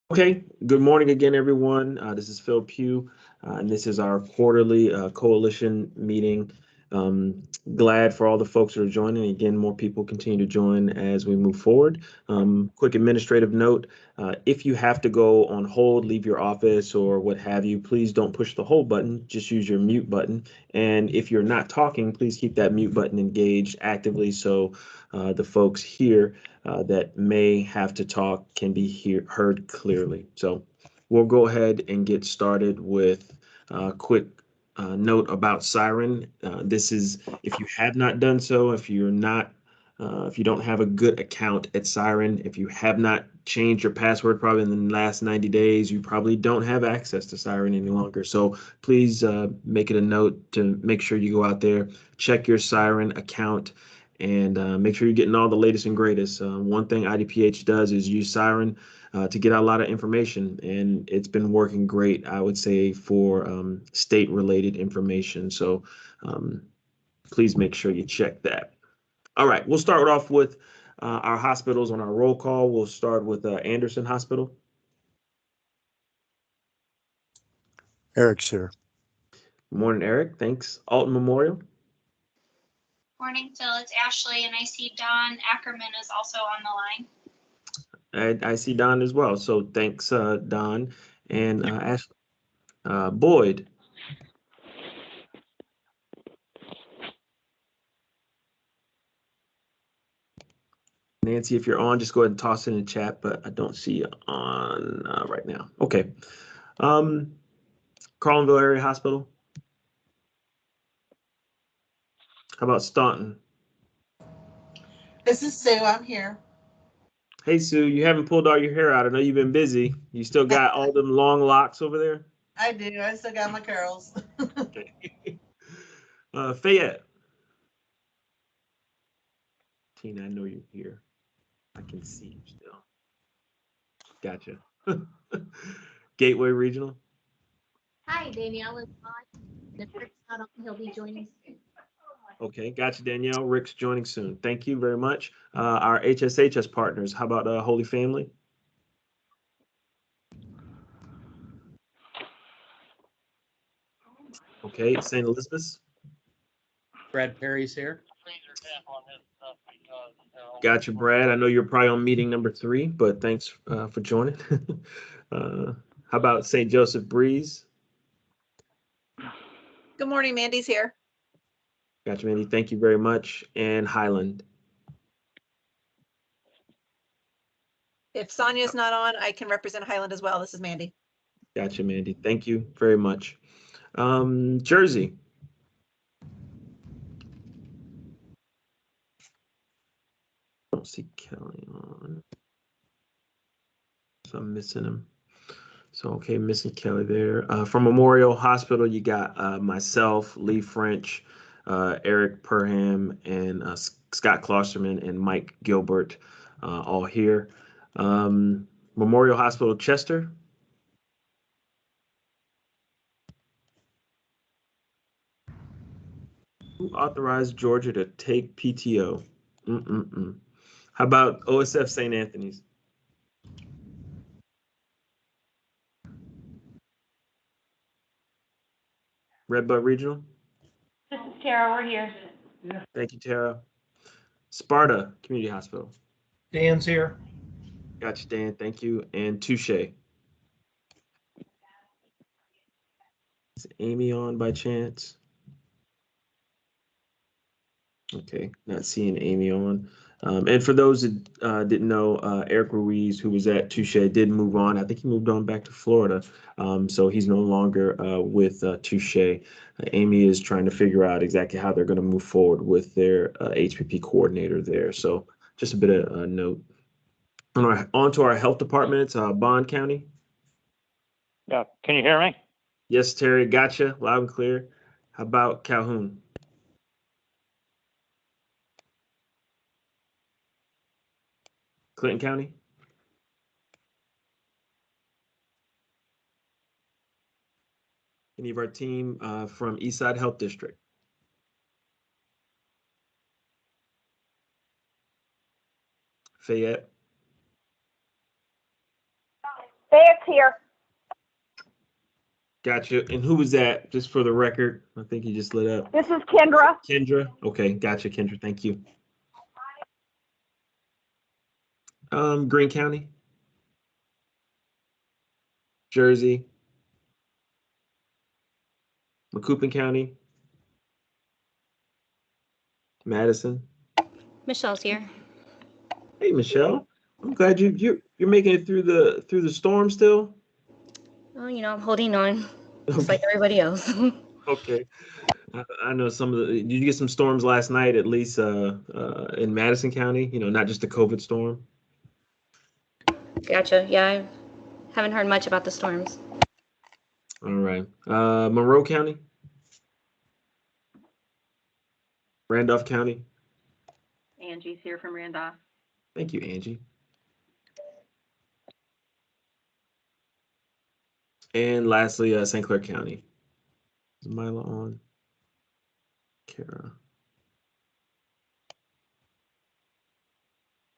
Okay, good morning again, everyone. This is Phil Pugh, and this is our quarterly coalition meeting. Um, Glad for all the folks that are joining. Again, more people continue to join as we move forward. Quick administrative note, if you have to go on hold, leave your office or what have you, please don't push the hold button, just use your mute button. And if you're not talking, please keep that mute button engaged actively so the folks here that may have to talk can be heard clearly. So we'll go ahead and get started with a quick note about Siren. This is, if you have not done so, if you don't have a good account at Siren, if you have not changed your password probably in the last 90 days, you probably don't have access to Siren any longer. So please make it a note to make sure you go out there, check your Siren account, and make sure you're getting all the latest and greatest. One thing IDPH does is use Siren to get out a lot of information, and it's been working great, I would say, for state-related information. So um, please make sure you check that. All right, we'll start off with our hospitals on our roll call. We'll start with Anderson Hospital. Eric's here. Good morning, Eric. Thanks. Alton Memorial. Morning, Phil. It's Ashley, and I see Don Ackerman is also on the line. I see Don as well. So thanks, Don and Ashley. Boyd. Nancy, if you're on, just go ahead and toss it in the chat, but I don't see you on right now. Okay. Carlinville Area Hospital. How about Staunton? This is Sue. I'm here. Hey, Sue, you haven't pulled all your hair out. I know you've been busy. You still got all them long locks over there? I do. I still got my curls. Okay. Fayette. Tina, I know you're here. I can see you still. Gotcha. Gateway Regional. Hi, Danielle is on. If Rick's not on, he'll be joining soon. Okay, gotcha, Danielle. Rick's joining soon. Thank you very much. Our HSHS partners. How about Holy Family? Okay, St. Elizabeth's. Brad Perry's here. Gotcha, Brad. I know you're probably on meeting number 3, but thanks for joining. How about St. Joseph Breeze? Good morning, Mandy's here. Gotcha, Mandy. Thank you very much. And Highland. If Sonia's not on, I can represent Highland as well. This is Mandy. Gotcha, Mandy. Thank you very much. Jersey. I don't see Kelly on. So I'm missing him. So, okay, missing Kelly there. From Memorial Hospital, you got myself, Lee French, Eric Perham, and Scott Klosterman and Mike Gilbert all here. Memorial Hospital, Chester. Who authorized Georgia to take PTO? How about OSF St. Anthony's? Redbud Regional? This is Tara. We're here. Thank you, Tara. Sparta Community Hospital. Dan's here. Gotcha, Dan. Thank you. And Touche. Is Amy on by chance? Okay, not seeing Amy on. And for those that didn't know, Eric Ruiz, who was at Touche, did move on. I think he moved on back to Florida. So he's no longer with Touche. Amy is trying to figure out exactly how they're going to move forward with their HPP coordinator there. So just a bit of a note. On to our health departments, Bond County. Yeah, can you hear me? Yes, Terry, gotcha, loud and clear. How about Calhoun? Clinton County? Any of our team from Eastside Health District? Fayette? It's here. Gotcha. And who was that? Just for the record, I think you just lit up. This is Kendra. Kendra. Okay, gotcha, Kendra. Thank you. Greene County, Jersey, Macoupin County, Madison. Michelle's here. Hey, Michelle. I'm glad you're making it through the storm still. Oh, I'm holding on, just Okay. like everybody else. Okay. I know some of the. Did you get some storms last night? At least in Madison County. Not just the COVID storm. Gotcha. Yeah, I haven't heard much about the storms. All right. Monroe County, Randolph County. Angie's here from Randolph. Thank you, Angie. And lastly, St. Clair County. Is Mila on? Kara.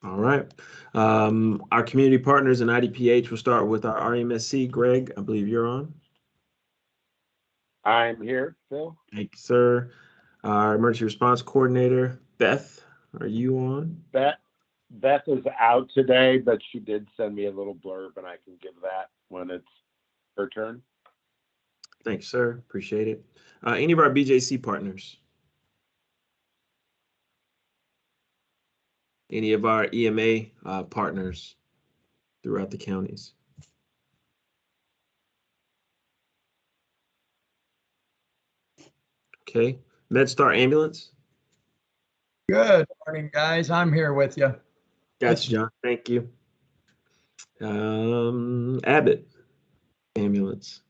All right. Our community partners in IDPH will start with our RMSC. Greg, I believe you're on. I'm here, Phil. Thank you, sir. Our emergency response coordinator, Beth, are you on? Beth is out today, but she did send me a little blurb, and I can give that when it's her turn. Thanks, sir. Appreciate it. Any of our BJC partners? Any of our EMA partners throughout the counties? Okay. MedStar Ambulance? Good morning, guys. I'm here with you. Gotcha, John. Thank you. Abbott Ambulance.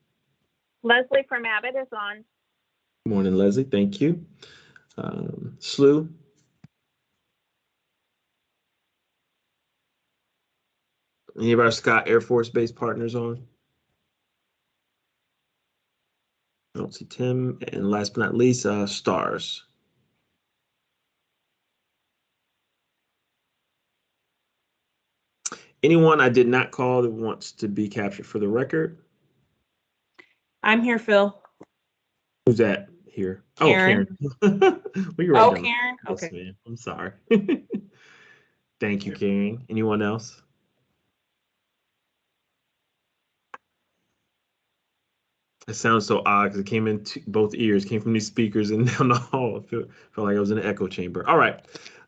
Leslie from Abbott is on. Good morning, Leslie. Thank you. SLU. Any of our Scott Air Force Base partners on? I don't see Tim. And last but not least, STARS. Anyone I did not call that wants to be captured for the record? I'm here, Phil. Who's that here? Karen. Oh, Karen. Well, you're right Oh, down. Karen? Yes, Okay. ma'am. I'm sorry. Thank you, Karen. Anyone else? It sounds so odd because it came in both ears, came from these speakers and down the hall. I felt like I was in an echo chamber. All right,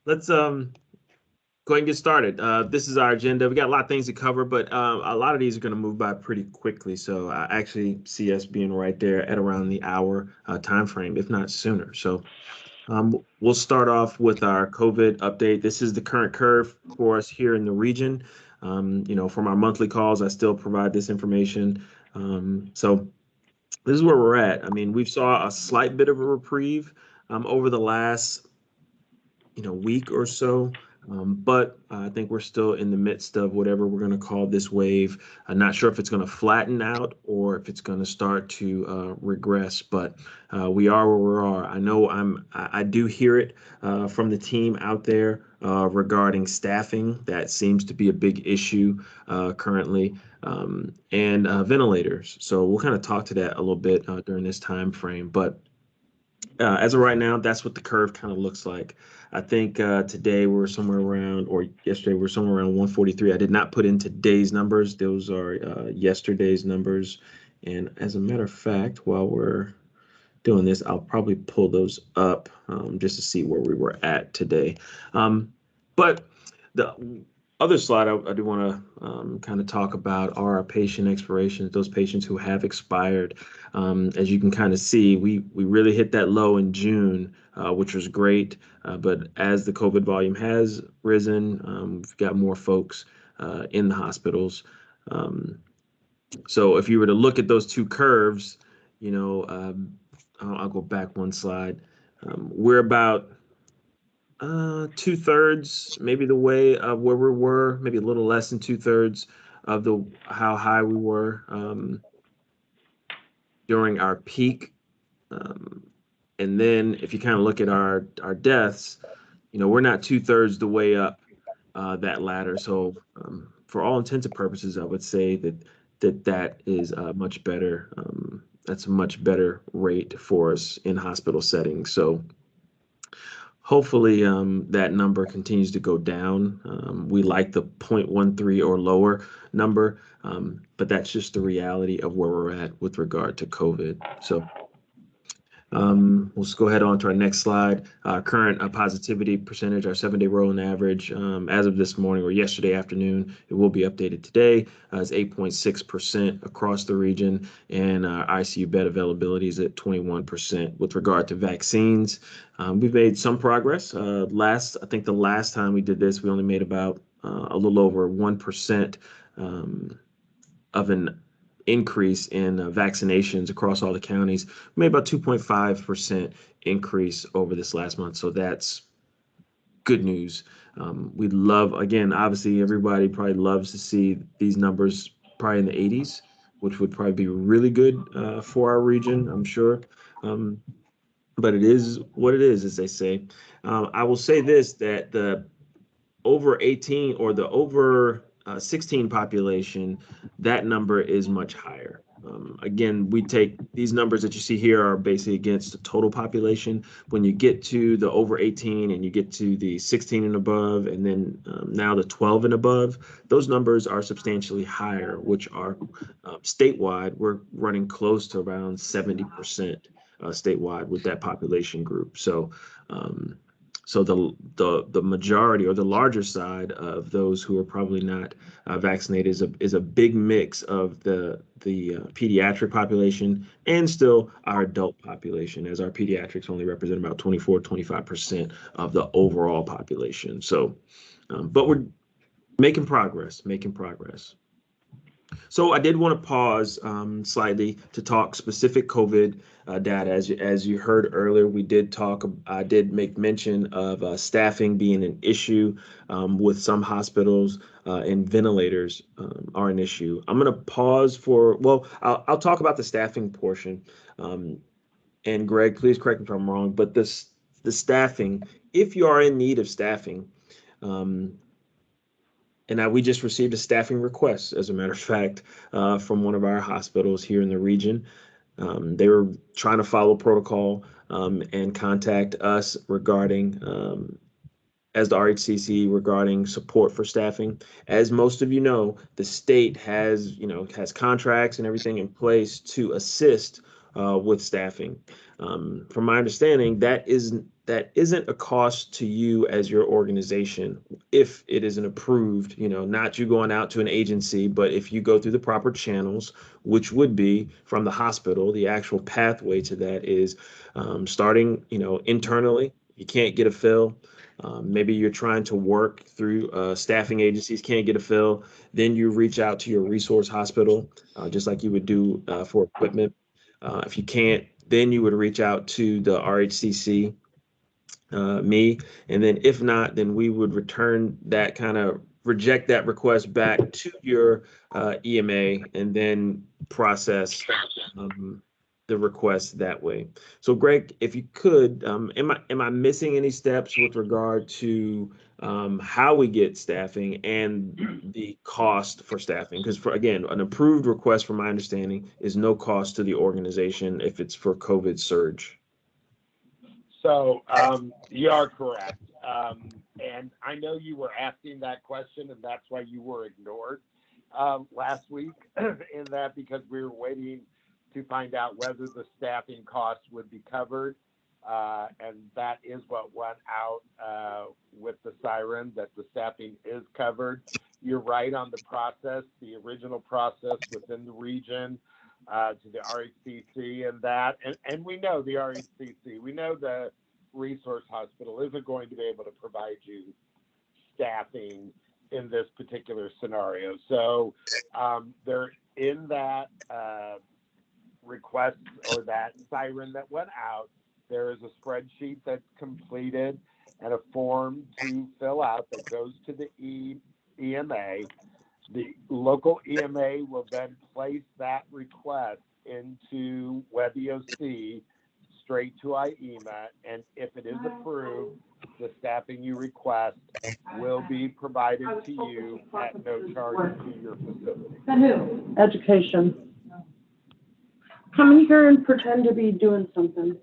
let's go ahead and get started. This is our agenda. We got a lot of things to cover, but a lot of these are going to move by pretty quickly. So I actually see us being right there at around the hour time frame, if not sooner. So we'll start off with our COVID update. This is the current curve for us here in the region. From our monthly calls, I still provide this information. So this is where we're at. I mean, we've saw a slight bit of a reprieve over the last, week or so. But I think we're still in the midst of whatever we're going to call this wave. I'm not sure if it's going to flatten out or if it's going to start to regress, but we are where we are. I know I do hear it from the team out there regarding staffing. That seems to be a big issue currently, and ventilators. So we'll kind of talk to that a little bit during this time frame. But as of right now, that's what the curve kind of looks like. I think today we're somewhere around, or yesterday we're somewhere around 143. I did not put in today's numbers. Those are yesterday's numbers. And as a matter of fact, while we're doing this, I'll probably pull those up just to see where we were at today. But the other slide I do want to kind of talk about are our patient expirations, those patients who have expired. As you can kind of see, we really hit that low in June, which was great. But as the COVID volume has risen, we've got more folks in the hospitals. So if you were to look at those two curves, I'll go back one slide. We're about 2/3, maybe the way of where we were, maybe a little less than 2/3 of how high we were during our peak. And then if you kind of look at our deaths, we're not 2/3 the way up that ladder. So for all intents and purposes, I would say that that is much better. That's a much better rate for us in hospital settings. So hopefully that number continues to go down. We like the 0.13 or lower number, but that's just the reality of where we're at with regard to COVID. So let's go ahead on to our next slide. Current positivity percentage, our 7-day rolling average, as of this morning or yesterday afternoon, it will be updated today, is 8.6% across the region, and ICU bed availability is at 21%. With regard to vaccines, we've made some progress. I think the last time we did this, we only made about a little over 1% of an increase in vaccinations across all the counties. We made about 2.5% increase over this last month. So that's good news. We love, again, obviously everybody probably loves to see these numbers probably in the 80s, which would probably be really good for our region, I'm sure. But it is what it is, as they say. I will say this, that the over 18 or the over 16 population, that number is much higher. Again, we take these numbers that you see here are basically against the total population. When you get to the over 18 and you get to the 16 and above, and then now the 12 and above, those numbers are substantially higher, which are statewide. We're running close to around 70% statewide with that population group. So the majority or the larger side of those who are probably not vaccinated is a big mix of the pediatric population and still our adult population, as our pediatrics only represent about 24-25% of the overall population. So, but we're making progress. So I did want to pause slightly to talk specific COVID data. As you heard earlier, I did make mention of staffing being an issue with some hospitals, and ventilators are an issue. I'm going to pause I'll talk about the staffing portion. And Greg, please correct me if I'm wrong, but the staffing, if you are in need of staffing, and we just received a staffing request, as a matter of fact, from one of our hospitals here in the region. They were trying to follow protocol and contact us regarding, as the RHCC, regarding support for staffing. As most of you know, the state has contracts and everything in place to assist with staffing. From my understanding, that isn't a cost to you as your organization if it isn't approved, not you going out to an agency, but if you go through the proper channels, which would be from the hospital. The actual pathway to that is starting, internally. You can't get a fill. Maybe you're trying to work through staffing agencies, can't get a fill. Then you reach out to your resource hospital, just like you would do for equipment. If you can't, then you would reach out to the RHCC, me, and then if not, then we would reject that request back to your EMA and then process the request that way. So Greg, if you could, am I missing any steps with regard to how we get staffing and the cost for staffing? Because again, an approved request, from my understanding, is no cost to the organization if it's for COVID surge. So you are correct. And I know you were asking that question, and that's why you were ignored last week in that, because we were waiting to find out whether the staffing costs would be covered. And that is what went out with the siren, that the staffing is covered. You're right on the process, the original process within the region to the RHCC and that. And we know the RHCC, we know the resource hospital isn't going to be able to provide you staffing in this particular scenario. So they're in that request or that siren that went out. There is a spreadsheet that's completed and a form to fill out that goes to the EMA. The local EMA will then place that request into WebEOC straight to IEMA, and if it is approved, the staffing you request will be provided to you at no charge to your facility. Education. Come in here and pretend to be doing something.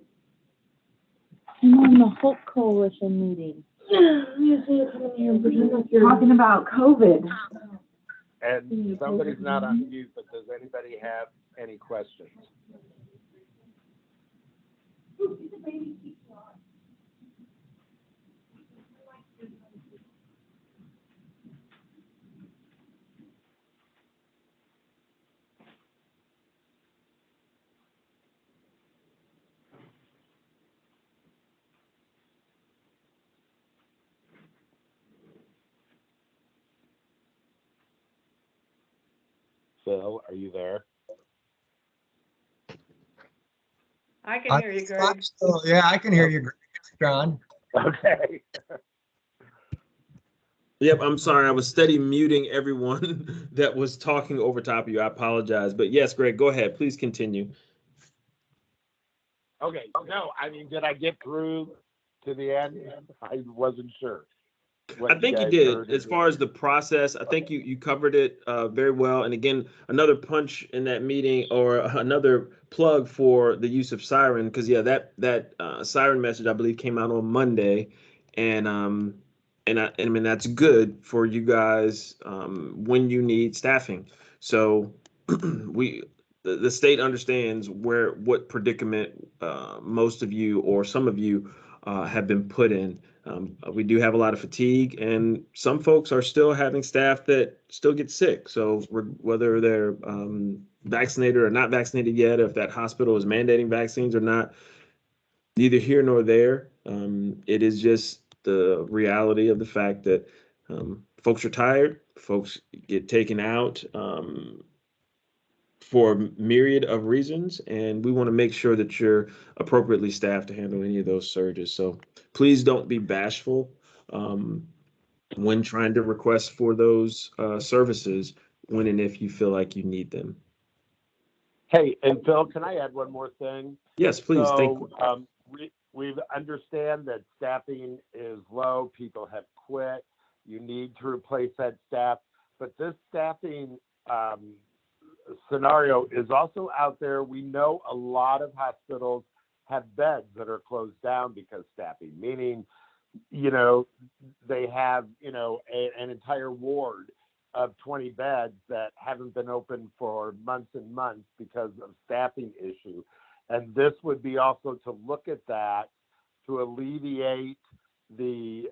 I'm on the Hope Coalition meeting. You say come in here and pretend like you're talking about COVID. And somebody's not on mute, but does anybody have any questions? Phil, are you there? I can hear you, Greg. Yeah, I can hear you, John. Okay. Yep, I'm sorry. I was steady muting everyone that was talking over top of you. I apologize. But yes, Greg, go ahead. Please continue. Okay. No, I mean, did I get through to the end? I wasn't sure. I think you did. As far as the process, I think you covered it very well. And again, another punch in that meeting, or another plug for the use of Siren, because yeah, that Siren message I believe came out on Monday, and I mean that's good for you guys when you need staffing. So the state understands what predicament most of you or some of you have been put in. We do have a lot of fatigue, and some folks are still having staff that still get sick. So whether they're vaccinated or not vaccinated yet, if that hospital is mandating vaccines or not, neither here nor there. It is just the reality of the fact that folks are tired, folks get taken out for a myriad of reasons, and we want to make sure that you're appropriately staffed to handle any of those surges. So please don't be bashful when trying to request for those services when and if you feel like you need them. Hey, and Phil, can I add one more thing? Yes, please. So, Thank you. we understand that staffing is low. People have quit. You need to replace that staff. But this staffing scenario is also out there. We know a lot of hospitals have beds that are closed down because staffing, meaning, they have, an entire ward of 20 beds that haven't been open for months and months because of staffing issue. And this would be also to look at that to alleviate the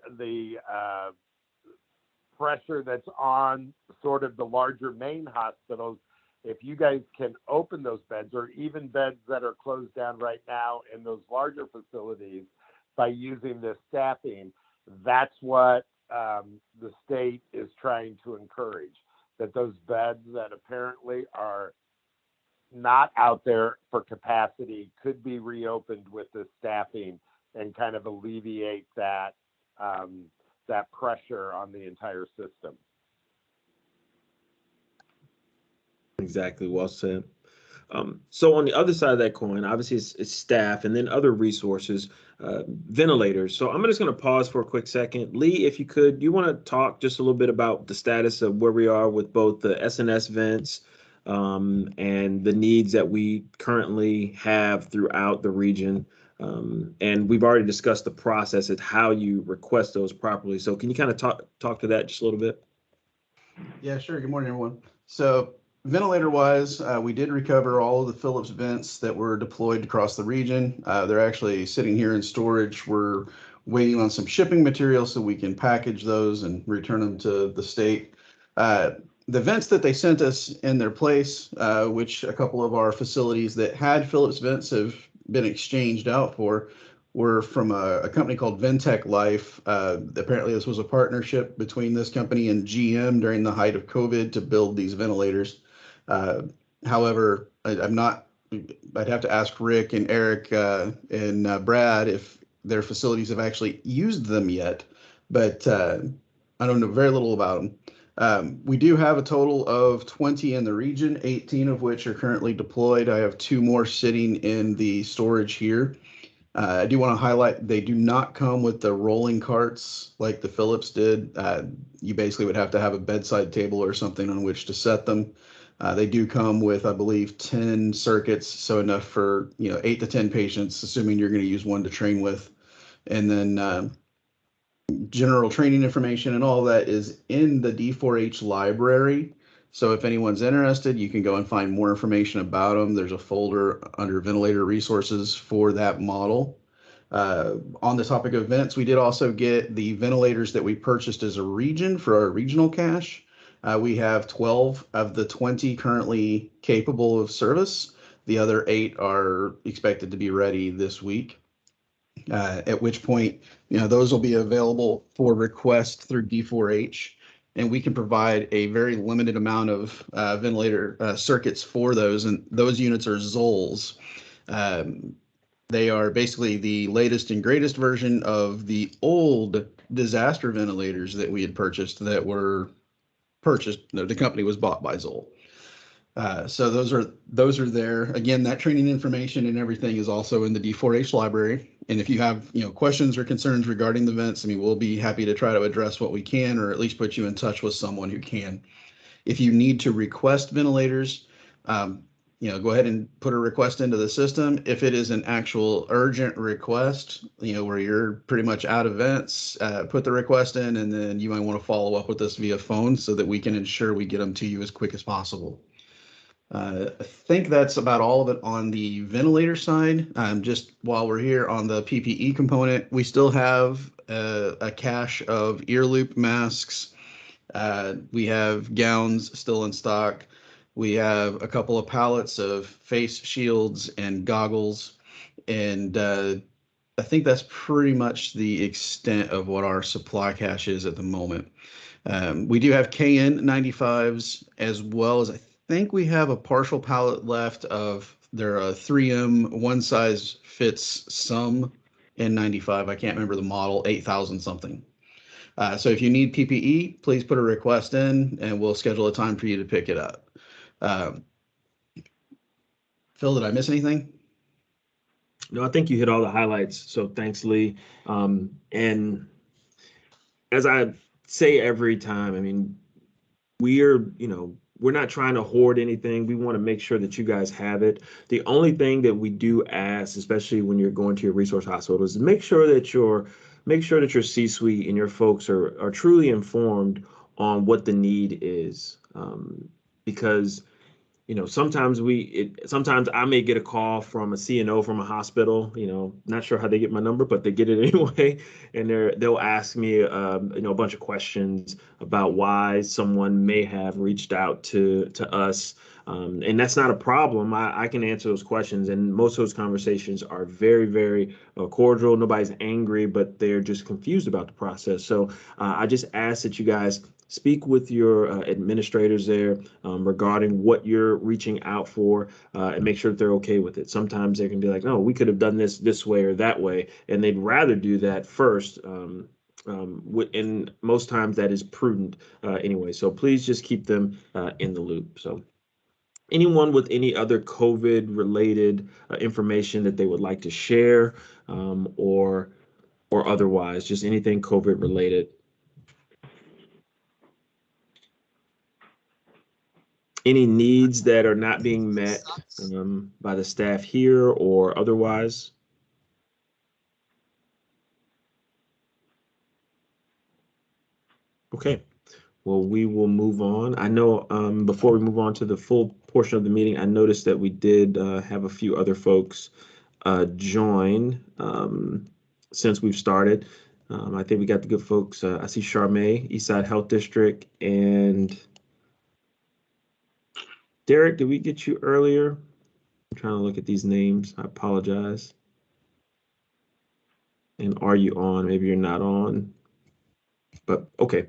pressure that's on sort of the larger main hospitals. If you guys can open those beds, or even beds that are closed down right now in those larger facilities by using this staffing, that's what the state is trying to encourage, that those beds that apparently are not out there for capacity could be reopened with this staffing and kind of alleviate that that pressure on the entire system. Exactly. Well said. So on the other side of that coin, obviously it's staff and then other resources, ventilators. So I'm just going to pause for a quick second. Lee, if you could, you want to talk just a little bit about the status of where we are with both the SNS vents and the needs that we currently have throughout the region. And we've already discussed the process of how you request those properly. So can you kind of talk to that just a little bit? Yeah, sure. Good morning, everyone. So ventilator wise, we did recover all of the Philips vents that were deployed across the region. They're actually sitting here in storage. We're waiting on some shipping materials so we can package those and return them to the state. The vents that they sent us in their place, which a couple of our facilities that had Philips vents have been exchanged out for, were from a company called Ventec Life. Apparently this was a partnership between this company and GM during the height of COVID to build these ventilators. However, I'd have to ask Rick and Eric and Brad if their facilities have actually used them yet, but I don't know very little about them. We do have a total of 20 in the region, 18 of which are currently deployed. I have 2 more sitting in the storage here. I do want to highlight, they do not come with the rolling carts like the Philips did. You basically would have to have a bedside table or something on which to set them. They do come with, I believe, 10 circuits, so enough for 8 to 10 patients, assuming you're going to use one to train with. And then general training information and all that is in the D4H library. So if anyone's interested, you can go and find more information about them. There's a folder under ventilator resources for that model. On the topic of vents, we did also get the ventilators that we purchased as a region for our regional cache. We have 12 of the 20 currently capable of service. The other 8 are expected to be ready this week. At which point, those will be available for request through D4H, and we can provide a very limited amount of ventilator circuits for those, and those units are Zolls. They are basically the latest and greatest version of the old disaster ventilators that we had purchased that were purchased. The company was bought by Zoll. So those are there. Again, that training information and everything is also in the D4H library. And if you have questions or concerns regarding the vents, we'll be happy to try to address what we can, or at least put you in touch with someone who can. If you need to request ventilators, go ahead and put a request into the system. If it is an actual urgent request, where you're pretty much out of vents, put the request in, and then you might want to follow up with us via phone so that we can ensure we get them to you as quick as possible. I think that's about all of it on the ventilator side. Just while we're here on the PPE component, we still have a cache of ear loop masks. We have gowns still in stock. We have a couple of pallets of face shields and goggles. And I think that's pretty much the extent of what our supply cache is at the moment. We do have KN95s, as well as I think we have a partial pallet left of their 3M one size fits some N95. I can't remember the model, 8,000 something. So if you need PPE, please put a request in and we'll schedule a time for you to pick it up. Phil, did I miss anything? No, I think you hit all the highlights. So thanks, Lee. And as I say every time, we're not trying to hoard anything. We want to make sure that you guys have it. The only thing that we do ask, especially when you're going to your resource hospitals, is make sure that your C-suite and your folks are truly informed on what the need is. Because sometimes sometimes I may get a call from a CNO from a hospital, not sure how they get my number, but they get it anyway. And they'll ask me, a bunch of questions about why someone may have reached out to us. And that's not a problem. I can answer those questions. And most of those conversations are very, very cordial. Nobody's angry, but they're just confused about the process. So I just ask that you guys speak with your administrators there regarding what you're reaching out for, and make sure that they're okay with it. Sometimes they can be like, no, we could have done this way or that way, and they'd rather do that first. And most times that is prudent anyway. So please just keep them in the loop. So anyone with any other COVID related information that they would like to share, or otherwise, just anything COVID related. Any needs that are not being met by the staff here or otherwise? Okay, well, we will move on. I know before we move on to the full portion of the meeting, I noticed that we did have a few other folks join since we've started. I think we got the good folks. I see Charmaine, Eastside Health District, and Derek, did we get you earlier? I'm trying to look at these names. I apologize. And are you on? Maybe you're not on. But okay,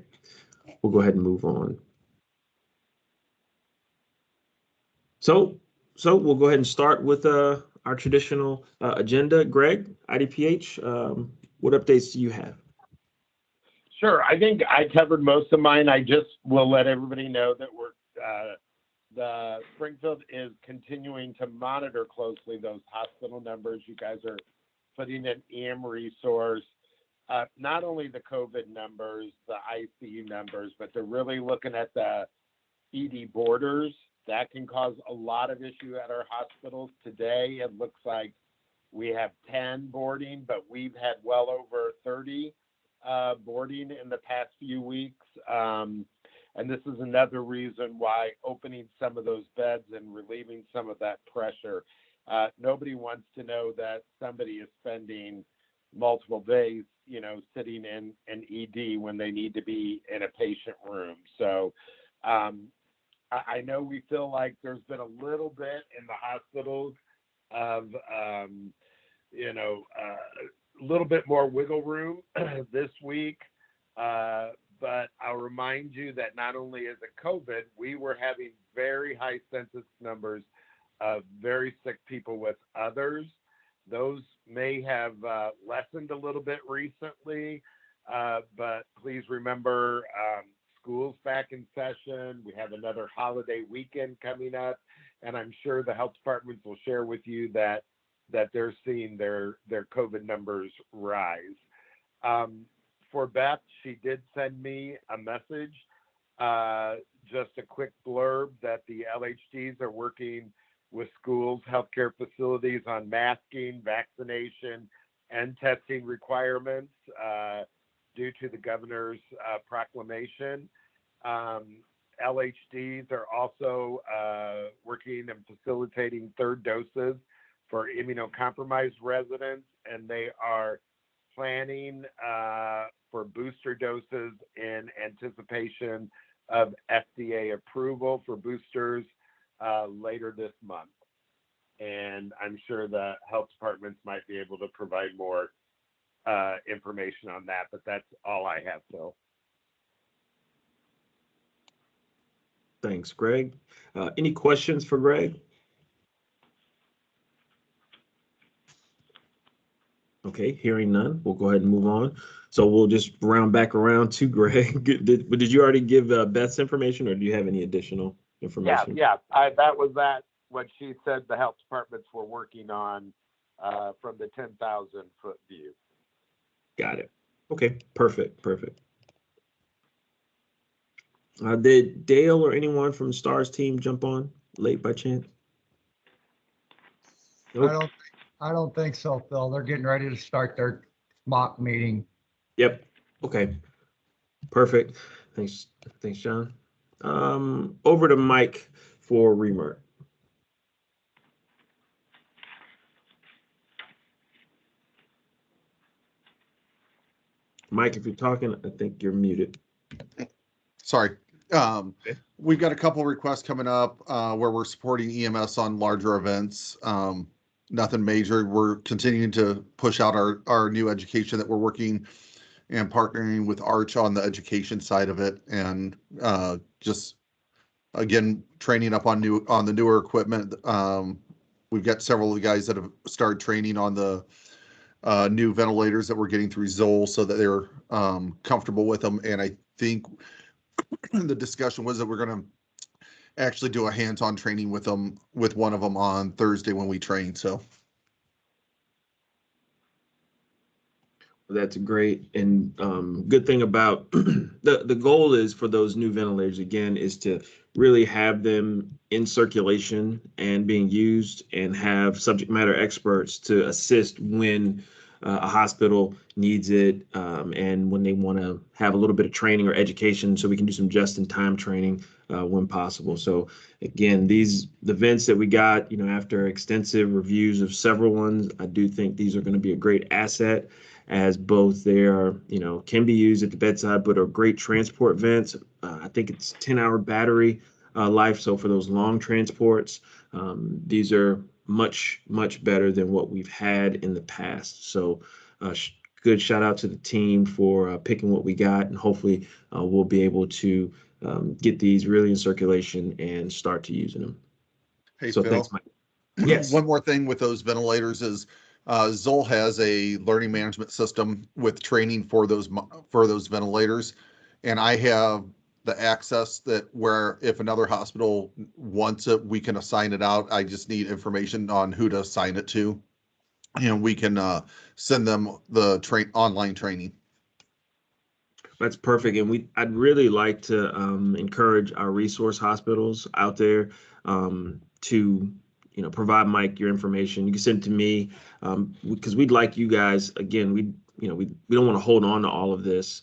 we'll go ahead and move on. So we'll go ahead and start with our traditional agenda. Greg, IDPH, what updates do you have? Sure. I think I covered most of mine. I just will let everybody know that the Springfield is continuing to monitor closely those hospital numbers. You guys are putting an EM resource, not only the COVID numbers, the ICU numbers, but they're really looking at the ED borders. That can cause a lot of issue at our hospitals. Today, it looks like we have 10 boarding, but we've had well over 30 boarding in the past few weeks. And this is another reason why opening some of those beds and relieving some of that pressure. Nobody wants to know that somebody is spending multiple days, sitting in an ED when they need to be in a patient room. So I know we feel like there's been a little bit in the hospitals of, a little bit more wiggle room this week. But I'll remind you that not only is it COVID, we were having very high census numbers of very sick people with others. Those may have lessened a little bit recently, but please remember school's back in session. We have another holiday weekend coming up, and I'm sure the health departments will share with you that they're seeing their COVID numbers rise. For Beth, she did send me a message, just a quick blurb that the LHDs are working with schools, healthcare facilities on masking, vaccination, and testing requirements due to the governor's proclamation. LHDs are also working and facilitating third doses for immunocompromised residents, and they are planning for booster doses in anticipation of FDA approval for boosters later this month. And I'm sure the health departments might be able to provide more information on that, but that's all I have, Phil. Thanks, Greg. Any questions for Greg? Okay, hearing none, we'll go ahead and move on. So we'll just round back around to Greg. Did you already give Beth's information, or do you have any additional information? Yeah, that was what she said the health departments were working on from the 10,000 foot view. Got it. Okay, perfect. Did Dale or anyone from STARS team jump on late by chance? Nope. I don't think so, Phil. They're getting ready to start their mock meeting. Yep. Okay. Perfect. Thanks, John. Over to Mike for Remer. Mike, if you're talking, I think you're muted. Sorry. We've got a couple requests coming up where we're supporting EMS on larger events. Nothing major. We're continuing to push out our new education that we're working and partnering with Arch on the education side of it, and just again training up on the newer equipment. We've got several of the guys that have started training on the new ventilators that we're getting through Zoll, so that they're comfortable with them. And I think the discussion was that we're going to actually do a hands-on training with one of them on Thursday when we train. So that's great. And good thing about the goal is for those new ventilators, again, is to really have them in circulation and being used, and have subject matter experts to assist when a hospital needs it, and when they want to have a little bit of training or education, so we can do some just-in-time training when possible. So again, the vents that we got, after extensive reviews of several ones, I do think these are going to be a great asset, as both they are, can be used at the bedside, but are great transport vents. I think it's 10-hour battery life. So for those long transports, these are much better than what we've had in the past. So good shout out to the team for picking what we got, and hopefully we'll be able to get these really in circulation and start to using them. Hey, so Phil, thanks, Mike. Yes. One more thing with those ventilators is Zoll has a learning management system with training for those ventilators, and I have the access that where if another hospital wants it, we can assign it out. I just need information on who to assign it to. we can send them the online training. That's perfect. And I'd really like to encourage our resource hospitals out there to, provide Mike your information. You can send it to me because we'd like you guys, again, we don't want to hold on to all of this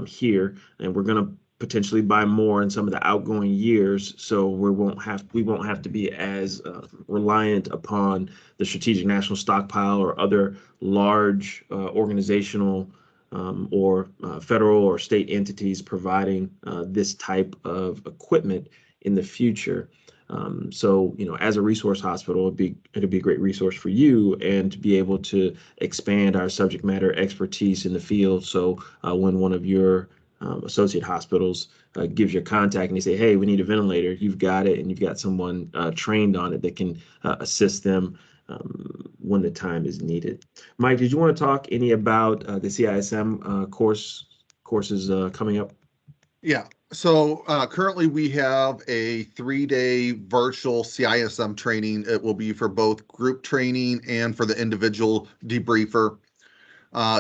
here, and we're going to potentially buy more in some of the outgoing years, so we won't have to be as reliant upon the Strategic National Stockpile or other large organizational or federal or state entities providing this type of equipment in the future. So, as a resource hospital, it'd be a great resource for you, and to be able to expand our subject matter expertise in the field. So when one of your associate hospitals gives your contact and they say, hey, we need a ventilator, you've got it, and you've got someone trained on it that can assist them when the time is needed. Mike, did you want to talk any about the CISM courses coming up? Yeah. So currently we have a 3-day virtual CISM training. It will be for both group training and for the individual debriefer.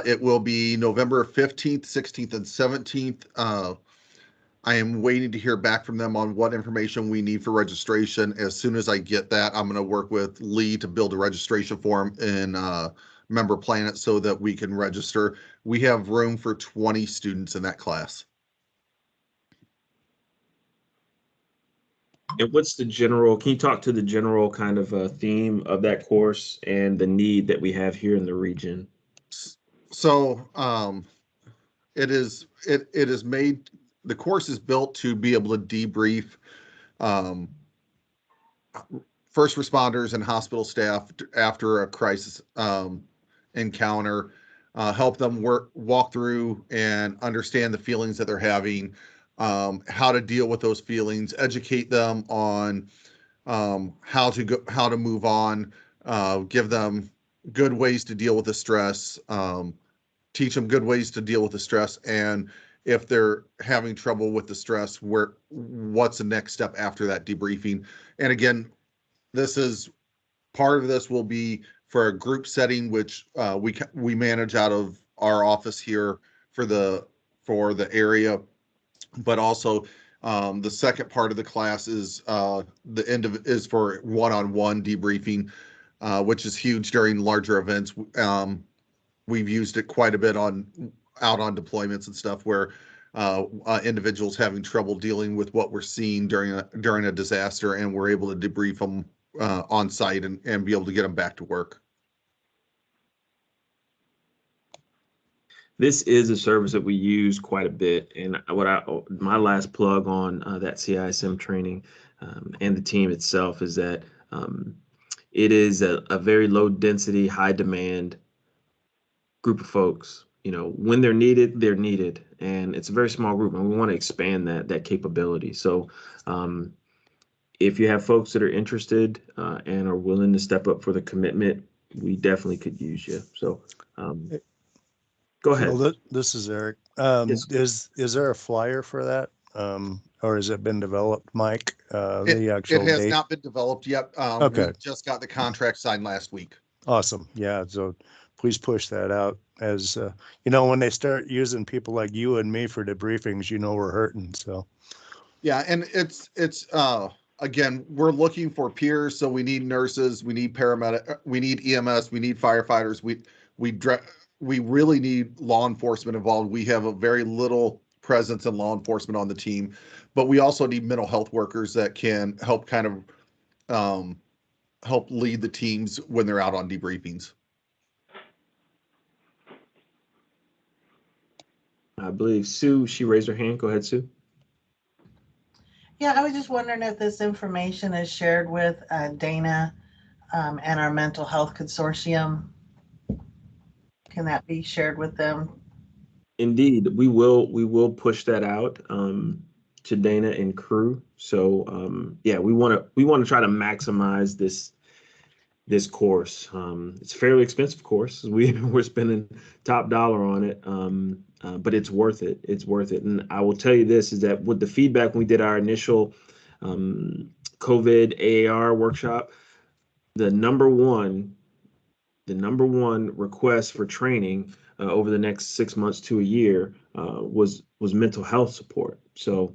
It will be November 15th, 16th, and 17th. I am waiting to hear back from them on what information we need for registration. As soon as I get that, I'm going to work with Lee to build a registration form in Member Planet so that we can register. We have room for 20 students in that class. And what's can you talk to the general kind of theme of that course and the need that we have here in the region? So the course is built to be able to debrief first responders and hospital staff after a crisis encounter, help them walk through and understand the feelings that they're having, how to deal with those feelings, educate them on how to move on, give them good ways to deal with the stress, teach them good ways to deal with the stress, and if they're having trouble with the stress, what's the next step after that debriefing. And again, part of this will be for a group setting, which we manage out of our office here for the area, but also the second part of the class is is for one-on-one debriefing, which is huge during larger events. We've used it quite a bit out on deployments and stuff where individuals having trouble dealing with what we're seeing during a disaster, and we're able to debrief them on site and be able to get them back to work. This is a service that we use quite a bit, and my last plug on that CISM training and the team itself is that it is a very low density, high demand group of folks. When they're needed, and it's a very small group, and we want to expand that capability. So if you have folks that are interested and are willing to step up for the commitment, we definitely could use you. So go ahead. Well, this is Eric. Yes. Is there a flyer for that? Or has it been developed, Mike? It has not been developed yet. Okay. We just got the contract signed last week. Awesome. Yeah. So please push that out, as when they start using people like you and me for debriefings, we're hurting. So yeah, and it's again, we're looking for peers, so we need nurses, we need paramedic, we need EMS, we need firefighters, we really need law enforcement involved. We have a very little presence in law enforcement on the team, but we also need mental health workers that can help kind of help lead the teams when they're out on debriefings. I believe Sue, she raised her hand. Go ahead, Sue. Yeah, I was just wondering if this information is shared with Dana and our mental health consortium. Can that be shared with them? Indeed, we will push that out to Dana and crew. So yeah, we want to try to maximize this course. It's a fairly expensive course. We're spending top dollar on it, but it's worth it. It's worth it. And I will tell you this, is that with the feedback when we did our initial COVID AAR workshop, the number one the number one request for training over the next 6 months to a year was mental health support. So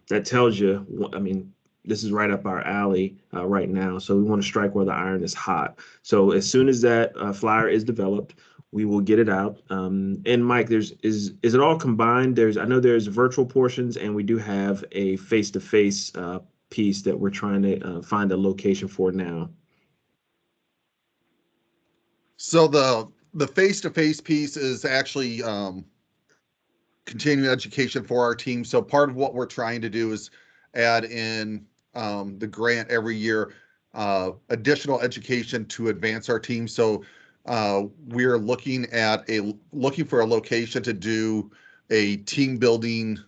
that tells you, I mean, this is right up our alley right now. So we want to strike where the iron is hot. So as soon as that flyer is developed, we will get it out. And Mike, is it all combined? I know there's virtual portions, and we do have a face-to-face piece that we're trying to find a location for now. So the face-to-face piece is actually continuing education for our team. So part of what we're trying to do is add in the grant every year, additional education to advance our team. So we're looking for a location to do a team building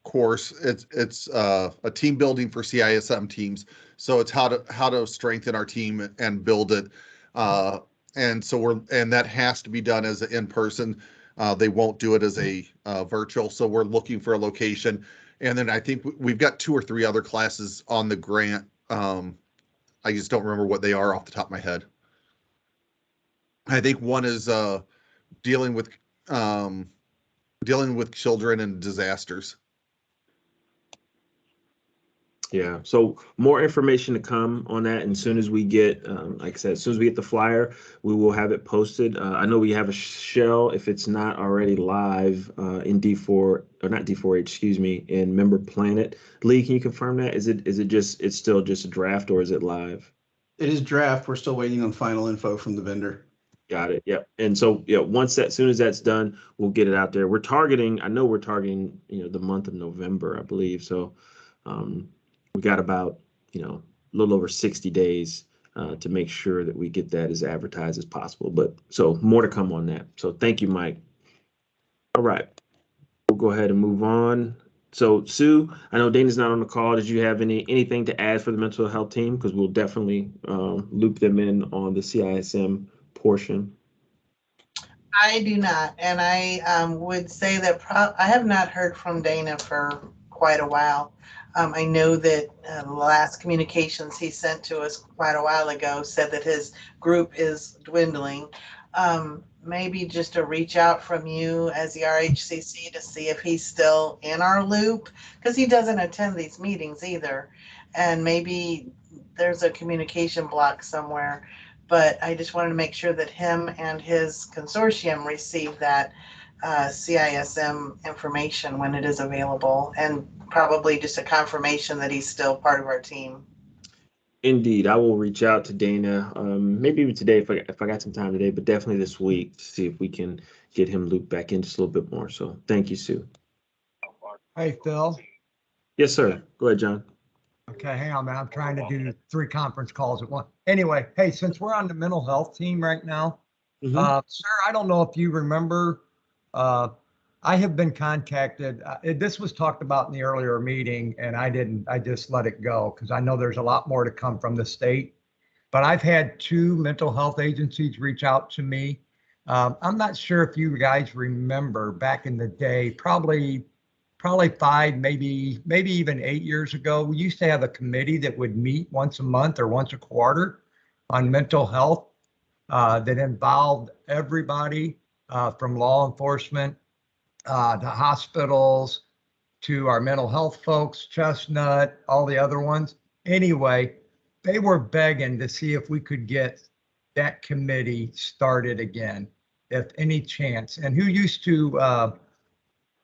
course. It's a team building for CISM teams. So it's how to strengthen our team and build it. And that has to be done as an in-person. They won't do it as a virtual. So we're looking for a location. And then I think we've got 2 or 3 other classes on the grant. I just don't remember what they are off the top of my head. I think one is dealing with children and disasters. Yeah, so more information to come on that. And as soon as we get, like I said, as soon as we get the flyer, we will have it posted. I know we have a shell, if it's not already live in D4, or not D4H, excuse me, in Member Planet. Lee, can you confirm that? Is it just, it's still just a draft, or is it live? It is draft. We're still waiting on final info from the vendor. Got it. Yep. And so, yeah, as soon as that's done, we'll get it out there. I know we're targeting, the month of November, I believe. So, we got about, a little over 60 days to make sure that we get that as advertised as possible. But so more to come on that. So thank you, Mike. All right, we'll go ahead and move on. So Sue, I know Dana's not on the call. Did you have anything to add for the mental health team? Because we'll definitely loop them in on the CISM portion. I do not. And I would say that I have not heard from Dana for quite a while. I know that the last communications he sent to us quite a while ago said that his group is dwindling. Maybe just a reach out from you as the RHCC to see if he's still in our loop, because he doesn't attend these meetings either. And maybe there's a communication block somewhere, but I just wanted to make sure that him and his consortium receive that CISM information when it is available, and probably just a confirmation that he's still part of our team. Indeed, I will reach out to Dana, maybe even today if I got some time today, but definitely this week to see if we can get him looped back in just a little bit more. So thank you, Sue. Hey, Phil. Yes, sir. Go ahead, John. Okay, hang on, man. I'm trying to do 3 conference calls at once. Anyway, hey, since we're on the mental health team right now, sir, I don't know if you remember, I have been contacted. This was talked about in the earlier meeting, and I just let it go because I know there's a lot more to come from the state. But I've had 2 mental health agencies reach out to me. I'm not sure if you guys remember back in the day, probably 5, maybe even 8 years ago, we used to have a committee that would meet once a month or once a quarter on mental health that involved everybody from law enforcement to hospitals to our mental health folks, Chestnut, all the other ones. Anyway, they were begging to see if we could get that committee started again, if any chance. And who used to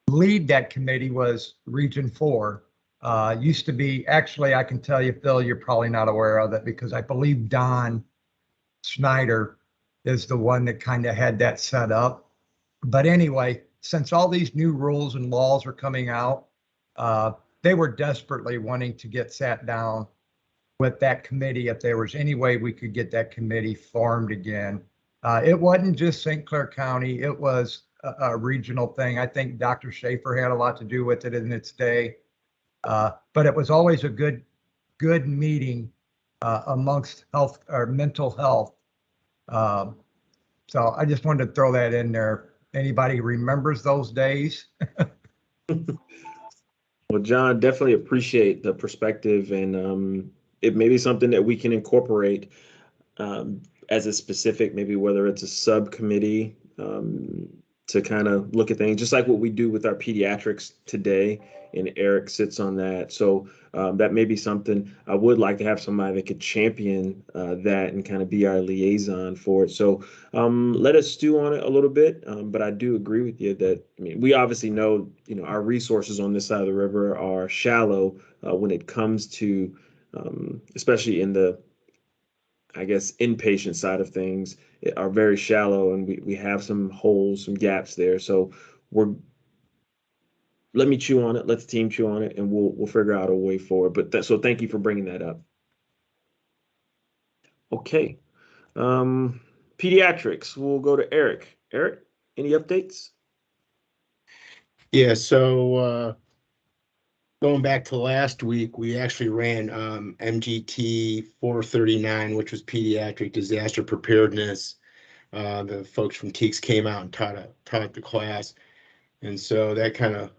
lead that committee was Region 4. Used to be, actually, I can tell you, Phil, you're probably not aware of it because I believe Don Snyder is the one that kind of had that set up. But anyway, since all these new rules and laws are coming out, they were desperately wanting to get sat down with that committee if there was any way we could get that committee formed again. It wasn't just St. Clair County, it was a regional thing. I think Dr. Schaefer had a lot to do with it in its day. But it was always a good meeting amongst health or mental health. So I just wanted to throw that in there. Anybody remembers those days? Well, John, definitely appreciate the perspective, and it may be something that we can incorporate as a specific, maybe whether it's a subcommittee to kind of look at things, just like what we do with our pediatrics today, and Eric sits on that. So that may be something. I would like to have somebody that could champion that and kind of be our liaison for it. So let us stew on it a little bit. But I do agree with you that, I mean, we obviously know, our resources on this side of the river are shallow when it comes to, especially in the, I guess, inpatient side of things, are very shallow, and we have some holes, some gaps there. So let me chew on it. Let the team chew on it, and we'll figure out a way forward. But so thank you for bringing that up. Okay, pediatrics. We'll go to Eric. Eric, any updates? Yeah. So going back to last week, we actually ran MGT 439, which was pediatric disaster preparedness. The folks from TEACS came out and taught the class. And so that kind of,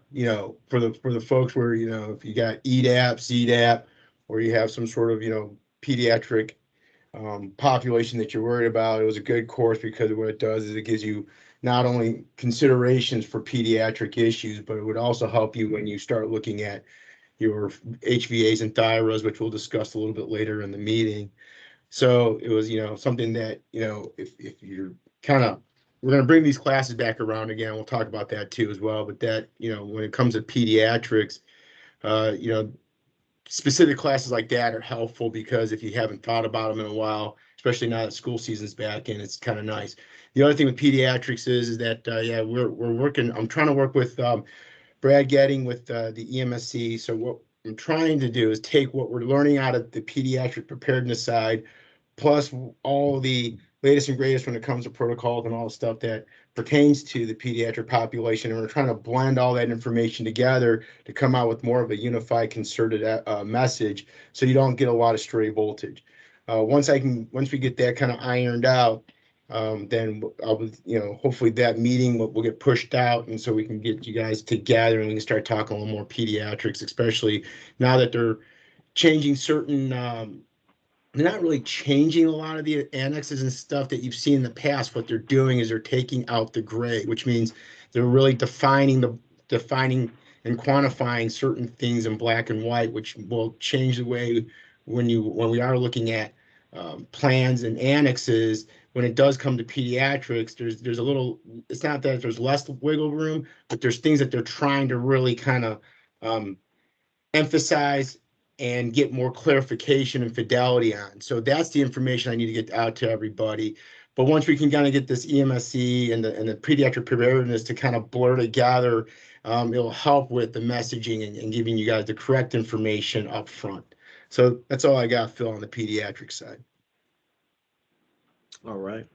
for the folks where, if you got EDAP, CDAP, or you have some sort of, pediatric population that you're worried about, it was a good course, because what it does is it gives you not only considerations for pediatric issues, but it would also help you when you start looking at your HVAs and thyros, which we'll discuss a little bit later in the meeting. So it was, something that, if you're kind of, we're going to bring these classes back around again. We'll talk about that too as well. But that, when it comes to pediatrics, specific classes like that are helpful, because if you haven't thought about them in a while, especially now that school season's back in, it's kind of nice. The other thing with pediatrics is that, we're working, I'm trying to work with Brad Getting with the EMSC. So what I'm trying to do is take what we're learning out of the pediatric preparedness side, plus all the latest and greatest when it comes to protocols and all the stuff that pertains to the pediatric population. And we're trying to blend all that information together to come out with more of a unified, concerted message, so you don't get a lot of stray voltage. Once we get that kind of ironed out, then hopefully that meeting will get pushed out, and so we can get you guys together and we can start talking a little more pediatrics, especially now that they're changing certain. They're not really changing a lot of the annexes and stuff that you've seen in the past. What they're doing is they're taking out the gray, which means they're really defining and quantifying certain things in black and white, which will change the way when we are looking at plans and annexes. When it does come to pediatrics, there's a little, it's not that there's less wiggle room, but there's things that they're trying to really kind of emphasize and get more clarification and fidelity on. So that's the information I need to get out to everybody. But once we can kind of get this EMSC and the pediatric preparedness to kind of blur together, it'll help with the messaging and giving you guys the correct information up front. So that's all I got, Phil, on the pediatric side. All right.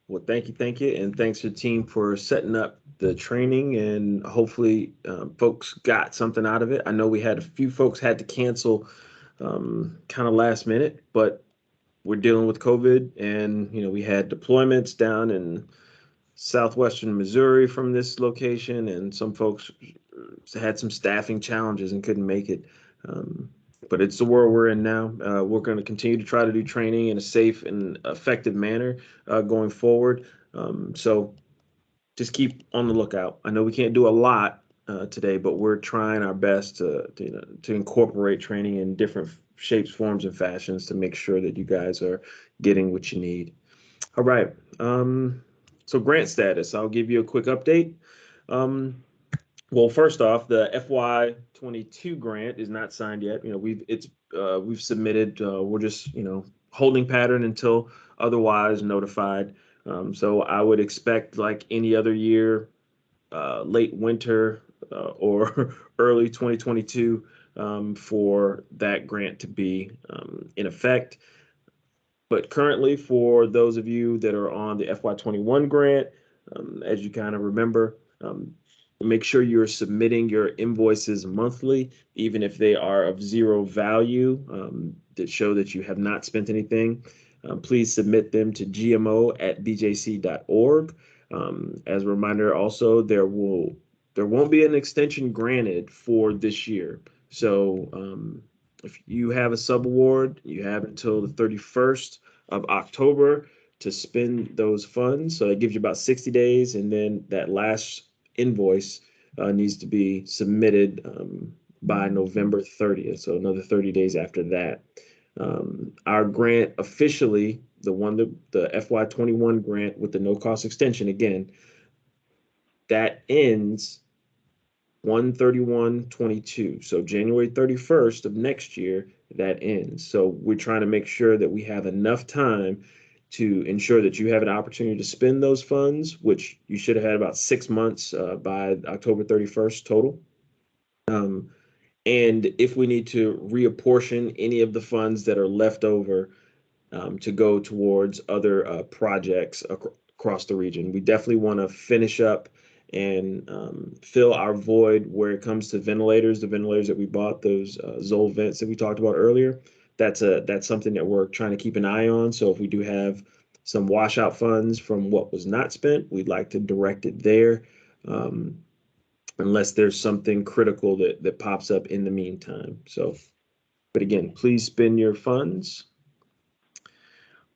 Well, thank you. And thanks to the team for setting up the training, and hopefully folks got something out of it. I know we had a few folks had to cancel kind of last minute, but we're dealing with COVID, and we had deployments down in southwestern Missouri from this location, and some folks had some staffing challenges and couldn't make it. But it's the world we're in now. We're going to continue to try to do training in a safe and effective manner going forward. So just keep on the lookout. I know we can't do a lot today, but we're trying our best to incorporate training in different shapes, forms, and fashions to make sure that you guys are getting what you need. All right. So grant status, I'll give you a quick update. Well, first off, the FY22 grant is not signed yet. We've submitted. We're just holding pattern until otherwise notified. So I would expect, like any other year, late winter or early 2022 for that grant to be in effect. But currently, for those of you that are on the FY21 grant, as you kind of remember, make sure you're submitting your invoices monthly, even if they are of zero value, that show that you have not spent anything. Please submit them to gmo@bjc.org. As a reminder, also, there won't be an extension granted for this year. So if you have a subaward, you have until the 31st of October to spend those funds. So it gives you about 60 days, and then that last invoice needs to be submitted by November 30th. So another 30 days after that. Our grant officially, the FY21 grant with the no cost extension, again, that ends 1/31/22. So January 31st of next year, that ends. So we're trying to make sure that we have enough time to ensure that you have an opportunity to spend those funds, which you should have had about 6 months by October 31st total. And if we need to reapportion any of the funds that are left over to go towards other projects across the region, we definitely want to finish up and fill our void where it comes to ventilators, the ventilators that we bought, those Zoll vents that we talked about earlier. That's something that we're trying to keep an eye on. So if we do have some washout funds from what was not spent, we'd like to direct it there. Unless there's something critical that pops up in the meantime. So, but again, please spend your funds.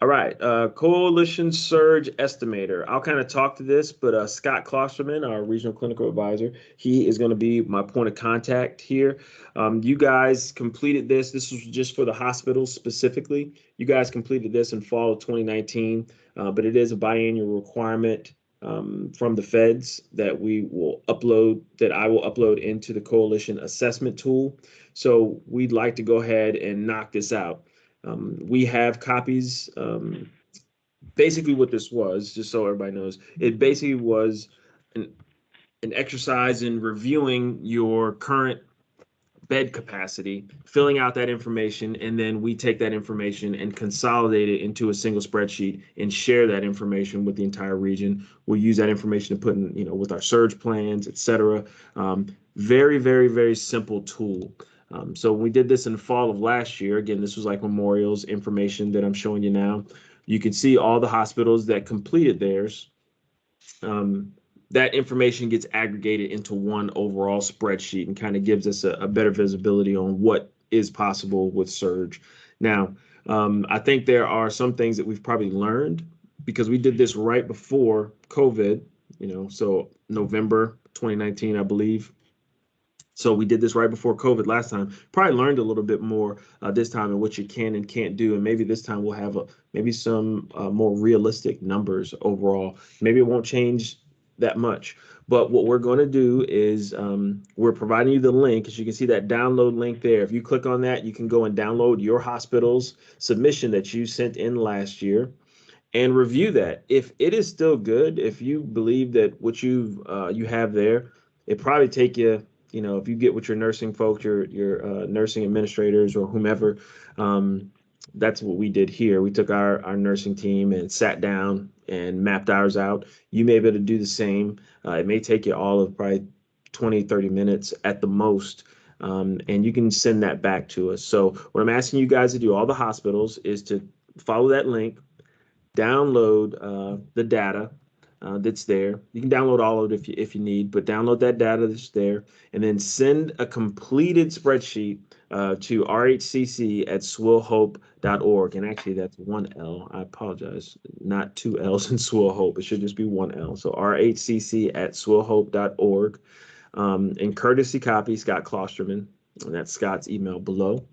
All right, Coalition Surge Estimator. I'll kind of talk to this, but Scott Klosterman, our regional clinical advisor, he is going to be my point of contact here. You guys completed this. This was just for the hospitals specifically. You guys completed this in fall of 2019, but it is a biannual requirement from the feds that we will upload, that I will upload into the Coalition assessment tool. So we'd like to go ahead and knock this out. We have copies. Basically what this was, just so everybody knows, it basically was an exercise in reviewing your current bed capacity, filling out that information, and then we take that information and consolidate it into a single spreadsheet and share that information with the entire region. We'll use that information to put in, with our surge plans, et cetera. Very, very, very simple tool. So we did this in the fall of last year. Again, this was like Memorial's information that I'm showing you now. You can see all the hospitals that completed theirs. That information gets aggregated into one overall spreadsheet and kind of gives us a better visibility on what is possible with surge. Now, I think there are some things that we've probably learned because we did this right before COVID, so November 2019, I believe. So we did this right before COVID last time. Probably learned a little bit more this time and what you can and can't do. And maybe this time we'll have maybe some more realistic numbers overall. Maybe it won't change that much. But what we're going to do is we're providing you the link. As you can see that download link there. If you click on that, you can go and download your hospital's submission that you sent in last year and review that. If it is still good, if you believe that what you have there, it probably take you, if you get with your nursing folks, your nursing administrators or whomever, that's what we did here. We took our nursing team and sat down and mapped ours out. You may be able to do the same. It may take you all of probably 20, 30 minutes at the most. And you can send that back to us. So what I'm asking you guys to do, all the hospitals, is to follow that link, download the data that's there. You can download all of it if you need, but download that data that's there, and then send a completed spreadsheet to rhcc@swillhope.org. And actually, that's one L. I apologize. Not two L's in Swill Hope. It should just be one L. So rhcc@swillhope.org. And courtesy copy, Scott Klosterman. And that's Scott's email below.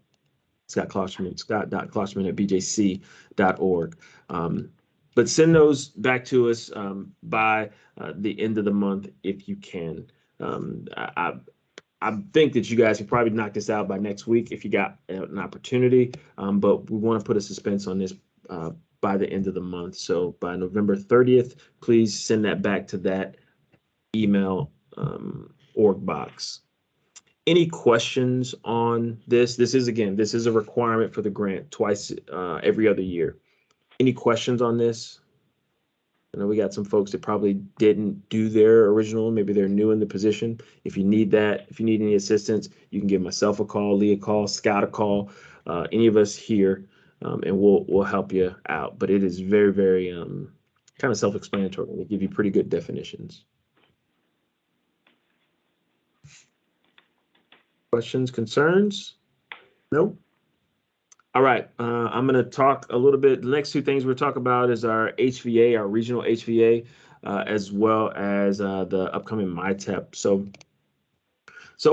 Scott Klosterman, scott.klosterman@bjc.org. But send those back to us by the end of the month if you can. I think that you guys can probably knock this out by next week if you got an opportunity. But we want to put a suspense on this by the end of the month. So by November 30th, please send that back to that email org box. Any questions on this? This is a requirement for the grant twice every other year. Any questions on this? I know we got some folks that probably didn't do their original. Maybe they're new in the position. If you need that, if you need any assistance, you can give myself a call, Lee a call, Scott a call, any of us here, and we'll help you out. But it is very, very kind of self-explanatory. We give you pretty good definitions. Questions, concerns? Nope. All right, I'm going to talk a little bit. The next two things we're talking about is our HVA, our regional HVA, as well as the upcoming MITEP. So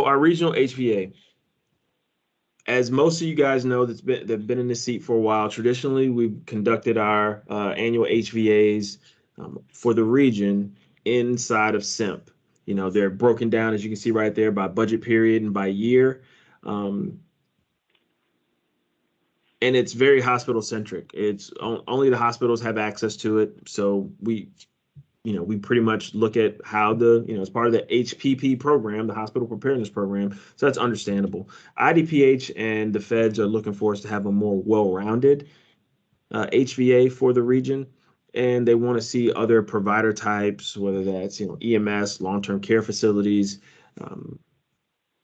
our regional HVA, as most of you guys know that've been in the seat for a while, traditionally we've conducted our annual HVAs for the region inside of SIMP. You know, they're broken down, as you can see right there, by budget period and by year. And it's very hospital centric. It's only the hospitals have access to it. So we pretty much look at how as part of the HPP program, the hospital preparedness program. So that's understandable. IDPH and the feds are looking for us to have a more well-rounded HVA for the region. And they want to see other provider types, whether that's, EMS, long-term care facilities,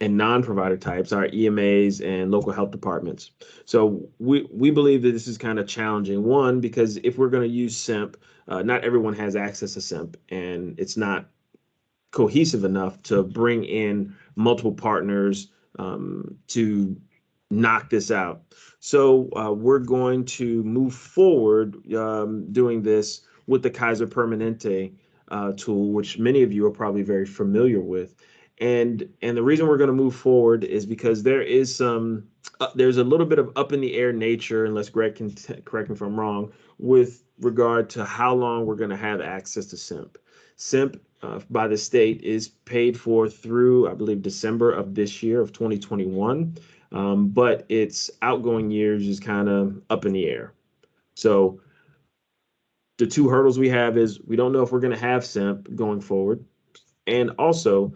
and non-provider types, our EMAs and local health departments. So we believe that this is kind of challenging. One, because if we're going to use SIMP, not everyone has access to SIMP, and it's not cohesive enough to bring in multiple partners to knock this out. So we're going to move forward doing this with the Kaiser Permanente tool, which many of you are probably very familiar with. And the reason we're going to move forward is because there is there's a little bit of up in the air nature, unless Greg can correct me if I'm wrong, with regard to how long we're going to have access to SIMP. SIMP by the state is paid for through, I believe, December of this year of 2021, but its outgoing years is kind of up in the air. So the two hurdles we have is we don't know if we're going to have SIMP going forward, and also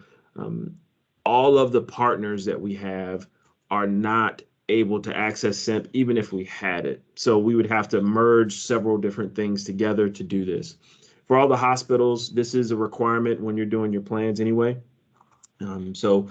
all of the partners that we have are not able to access SIMP even if we had it. So we would have to merge several different things together to do this. For all the hospitals, this is a requirement when you're doing your plans anyway. So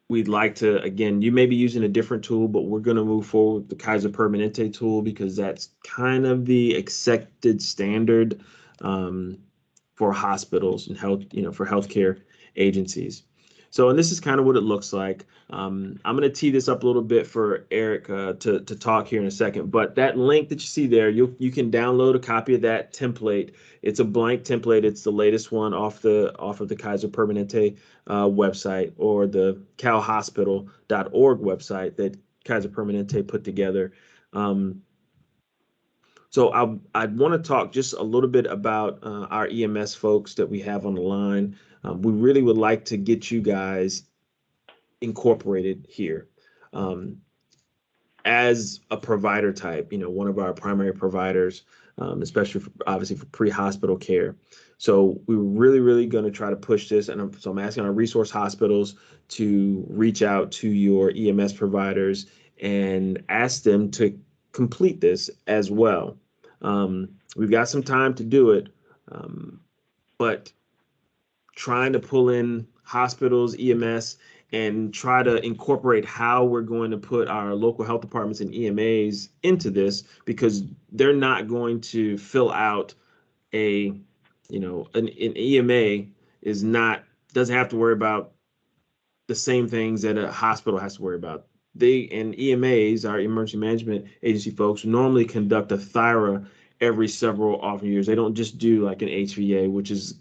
we'd like to, again, you may be using a different tool, but we're going to move forward with the Kaiser Permanente tool because that's kind of the accepted standard for hospitals and health, for healthcare agencies. So, and this is kind of what it looks like. I'm going to tee this up a little bit for Eric to talk here in a second, but that link that you see there, you can download a copy of that template. It's a blank template. It's the latest one off of the Kaiser Permanente website, or the calhospital.org website that Kaiser Permanente put together. So I want to talk just a little bit about our EMS folks that we have on the line. We really would like to get you guys incorporated here as a provider type, one of our primary providers, especially obviously for pre-hospital care. So we're really going to try to push this. And so I'm asking our resource hospitals to reach out to your EMS providers and ask them to complete this as well. We've got some time to do it, but trying to pull in hospitals, EMS, and try to incorporate how we're going to put our local health departments and EMAs into this, because they're not going to fill out an EMA doesn't have to worry about the same things that a hospital has to worry about. And EMAs, our emergency management agency folks, normally conduct a THIRA every several off years. They don't just do like an HVA, which is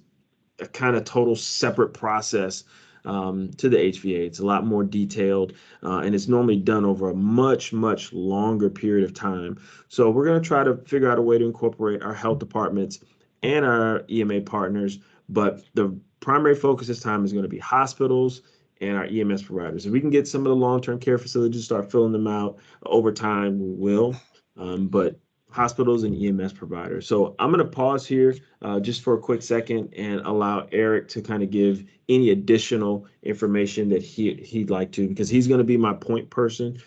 a kind of total separate process to the HVA. It's a lot more detailed, and it's normally done over a much longer period of time. So we're going to try to figure out a way to incorporate our health departments and our EMA partners, but the primary focus this time is going to be hospitals and our EMS providers. If we can get some of the long-term care facilities to start filling them out over time, we will, but hospitals and EMS providers. So I'm going to pause here just for a quick second and allow Eric to kind of give any additional information that he'd like to, because he's going to be my point person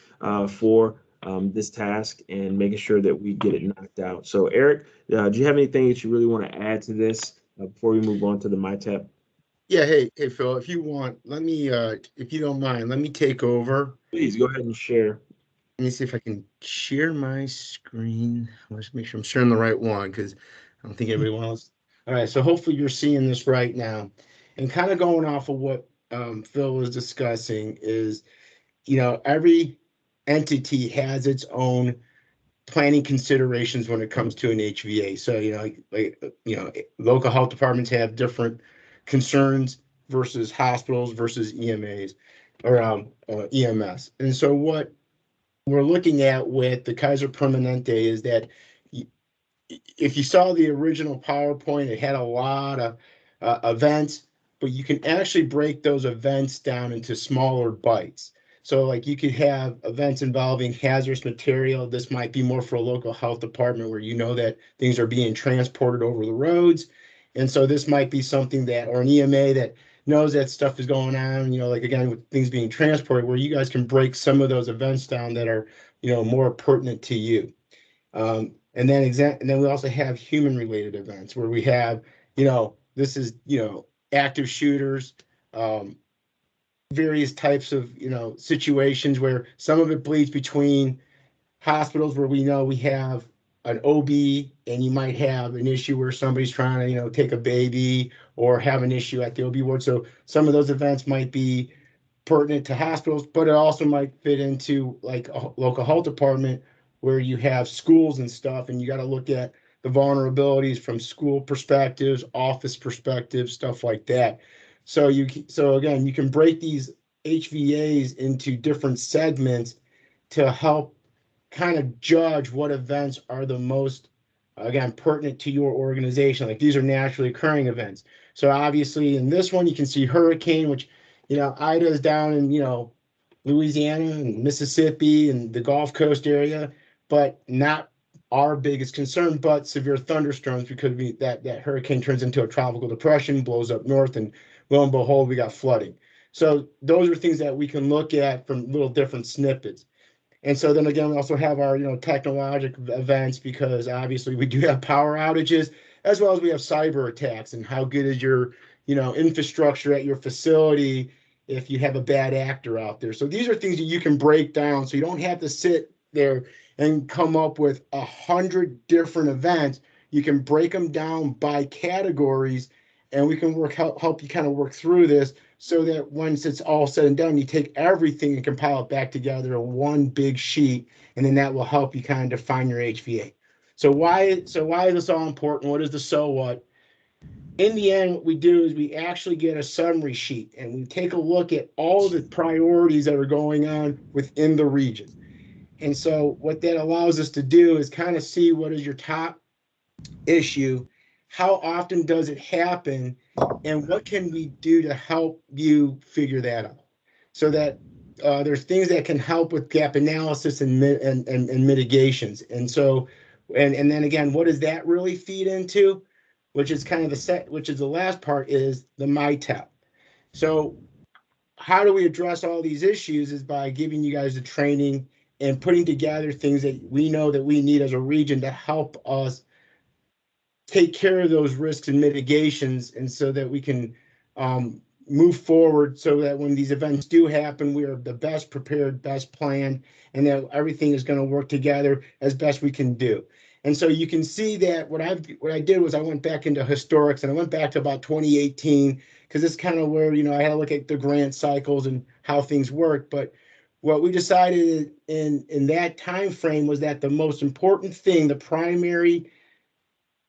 for this task and making sure that we get it knocked out. So Eric, do you have anything that you really want to add to this before we move on to the MITEP? Yeah, hey Phil, if you want, let me, if you don't mind, let me take over. Please go ahead and share. Let me see if I can share my screen. Let's make sure I'm sharing the right one, because I don't think everyone else. All right, so hopefully you're seeing this right now. And kind of going off of what Phil was discussing is, every entity has its own planning considerations when it comes to an HVA. So, local health departments have different concerns versus hospitals versus EMAs or EMS. And so what we're looking at with the Kaiser Permanente is that if you saw the original PowerPoint, it had a lot of events, but you can actually break those events down into smaller bites. So like you could have events involving hazardous material. This might be more for a local health department where you know that things are being transported over the roads. And so this might be something that, or an EMA that knows that stuff is going on, like again, with things being transported, where you guys can break some of those events down that are, more pertinent to you. And then we also have human related events where we have, this is, active shooters, various types of, situations where some of it bleeds between hospitals where we know we have an OB and you might have an issue where somebody's trying to, take a baby or have an issue at the OB ward. So some of those events might be pertinent to hospitals, but it also might fit into like a local health department where you have schools and stuff, and you got to look at the vulnerabilities from school perspectives, office perspectives, stuff like that. So again, you can break these HVAs into different segments to help kind of judge what events are the most, again, pertinent to your organization. Like these are naturally occurring events. So obviously in this one, you can see hurricane, which, Ida is down in, Louisiana and Mississippi and the Gulf Coast area, but not our biggest concern, but severe thunderstorms, because that hurricane turns into a tropical depression, blows up north, and lo and behold, we got flooding. So those are things that we can look at from little different snippets. And so then again, we also have our, technological events, because obviously we do have power outages, as well as we have cyber attacks, and how good is your, infrastructure at your facility if you have a bad actor out there. So these are things that you can break down, so you don't have to sit there and come up with 100 different events. You can break them down by categories, and we can help you kind of work through this, so that once it's all said and done, you take everything and compile it back together in one big sheet, and then that will help you kind of define your HVA. So why is this all important? What is the so what? In the end, what we do is we actually get a summary sheet, and we take a look at all the priorities that are going on within the region. And so what that allows us to do is kind of see what is your top issue, how often does it happen, and what can we do to help you figure that out, so that there's things that can help with gap analysis and mitigations. And so, and then again, what does that really feed into? Which is kind of the last part, is the MITEP. So how do we address all these issues is by giving you guys the training and putting together things that we know that we need as a region to help us take care of those risks and mitigations, and so that we can move forward, so that when these events do happen, we are the best prepared, best planned, and that everything is going to work together as best we can do. And so you can see that what I did was I went back into historics, and I went back to about 2018, because it's kind of where, I had to look at the grant cycles and how things work. But what we decided in that time frame was that the most important thing, the primary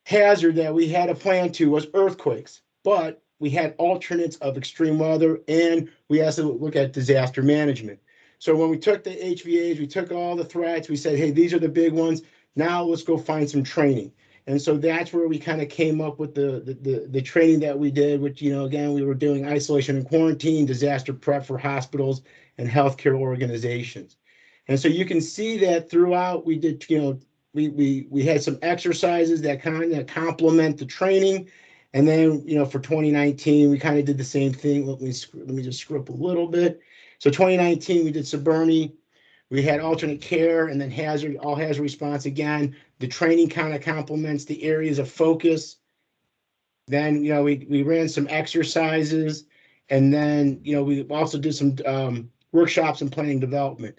hazard that we had a plan to, was earthquakes. But we had alternates of extreme weather, and we also look at disaster management. So when we took the HVAs, we took all the threats, we said, hey, these are the big ones. Now let's go find some training. And so that's where we kind of came up with the training that we did, which, again, we were doing isolation and quarantine, disaster prep for hospitals and healthcare organizations. And so you can see that throughout we did, we had some exercises that kind of complement the training. And then, for 2019, we kind of did the same thing. Let me just screw up a little bit. So 2019, we did CBRNE. We had alternate care, and then all hazard response. Again, the training kind of complements the areas of focus. Then, we ran some exercises, and then, we also did some workshops and planning development.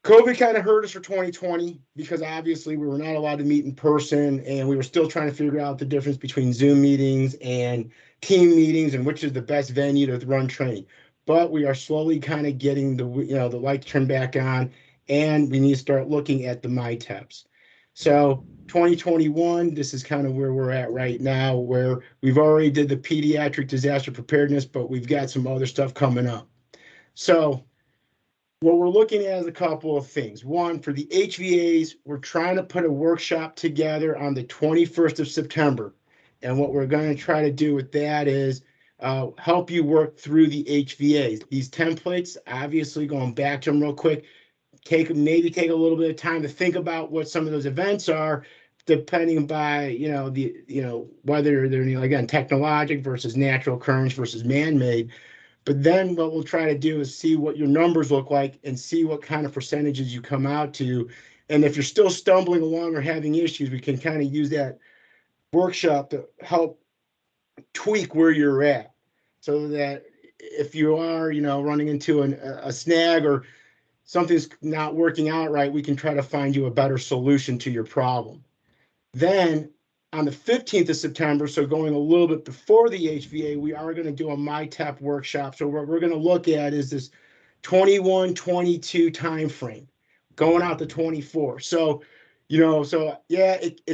COVID kind of hurt us for 2020, because obviously we were not allowed to meet in person, and we were still trying to figure out the difference between Zoom meetings and team meetings and which is the best venue to run training. but we are slowly kind of getting the light turned back on, and we need to start looking at the MITEPs. So 2021, this is kind of where we're at right now, where we've already did the pediatric disaster preparedness, but we've got some other stuff coming up. So what we're looking at is a couple of things. One, for the HVAs, we're trying to put a workshop together on the 21st of September. And what we're going to try to do with that is help you work through the HVAs. These templates, obviously going back to them real quick, maybe take a little bit of time to think about what some of those events are, depending by, whether they're, again, technologic versus natural occurrence versus man-made. But then what we'll try to do is see what your numbers look like and see what kind of percentages you come out to. And if you're still stumbling along or having issues, we can kind of use that workshop to help tweak where you're at, so that if you are, running into a snag or something's not working out right, we can try to find you a better solution to your problem. Then on the 15th of September, so going a little bit before the HVA, we are going to do a MITEP workshop. So what we're going to look at is this 21-22 timeframe, going out to 24. So, it's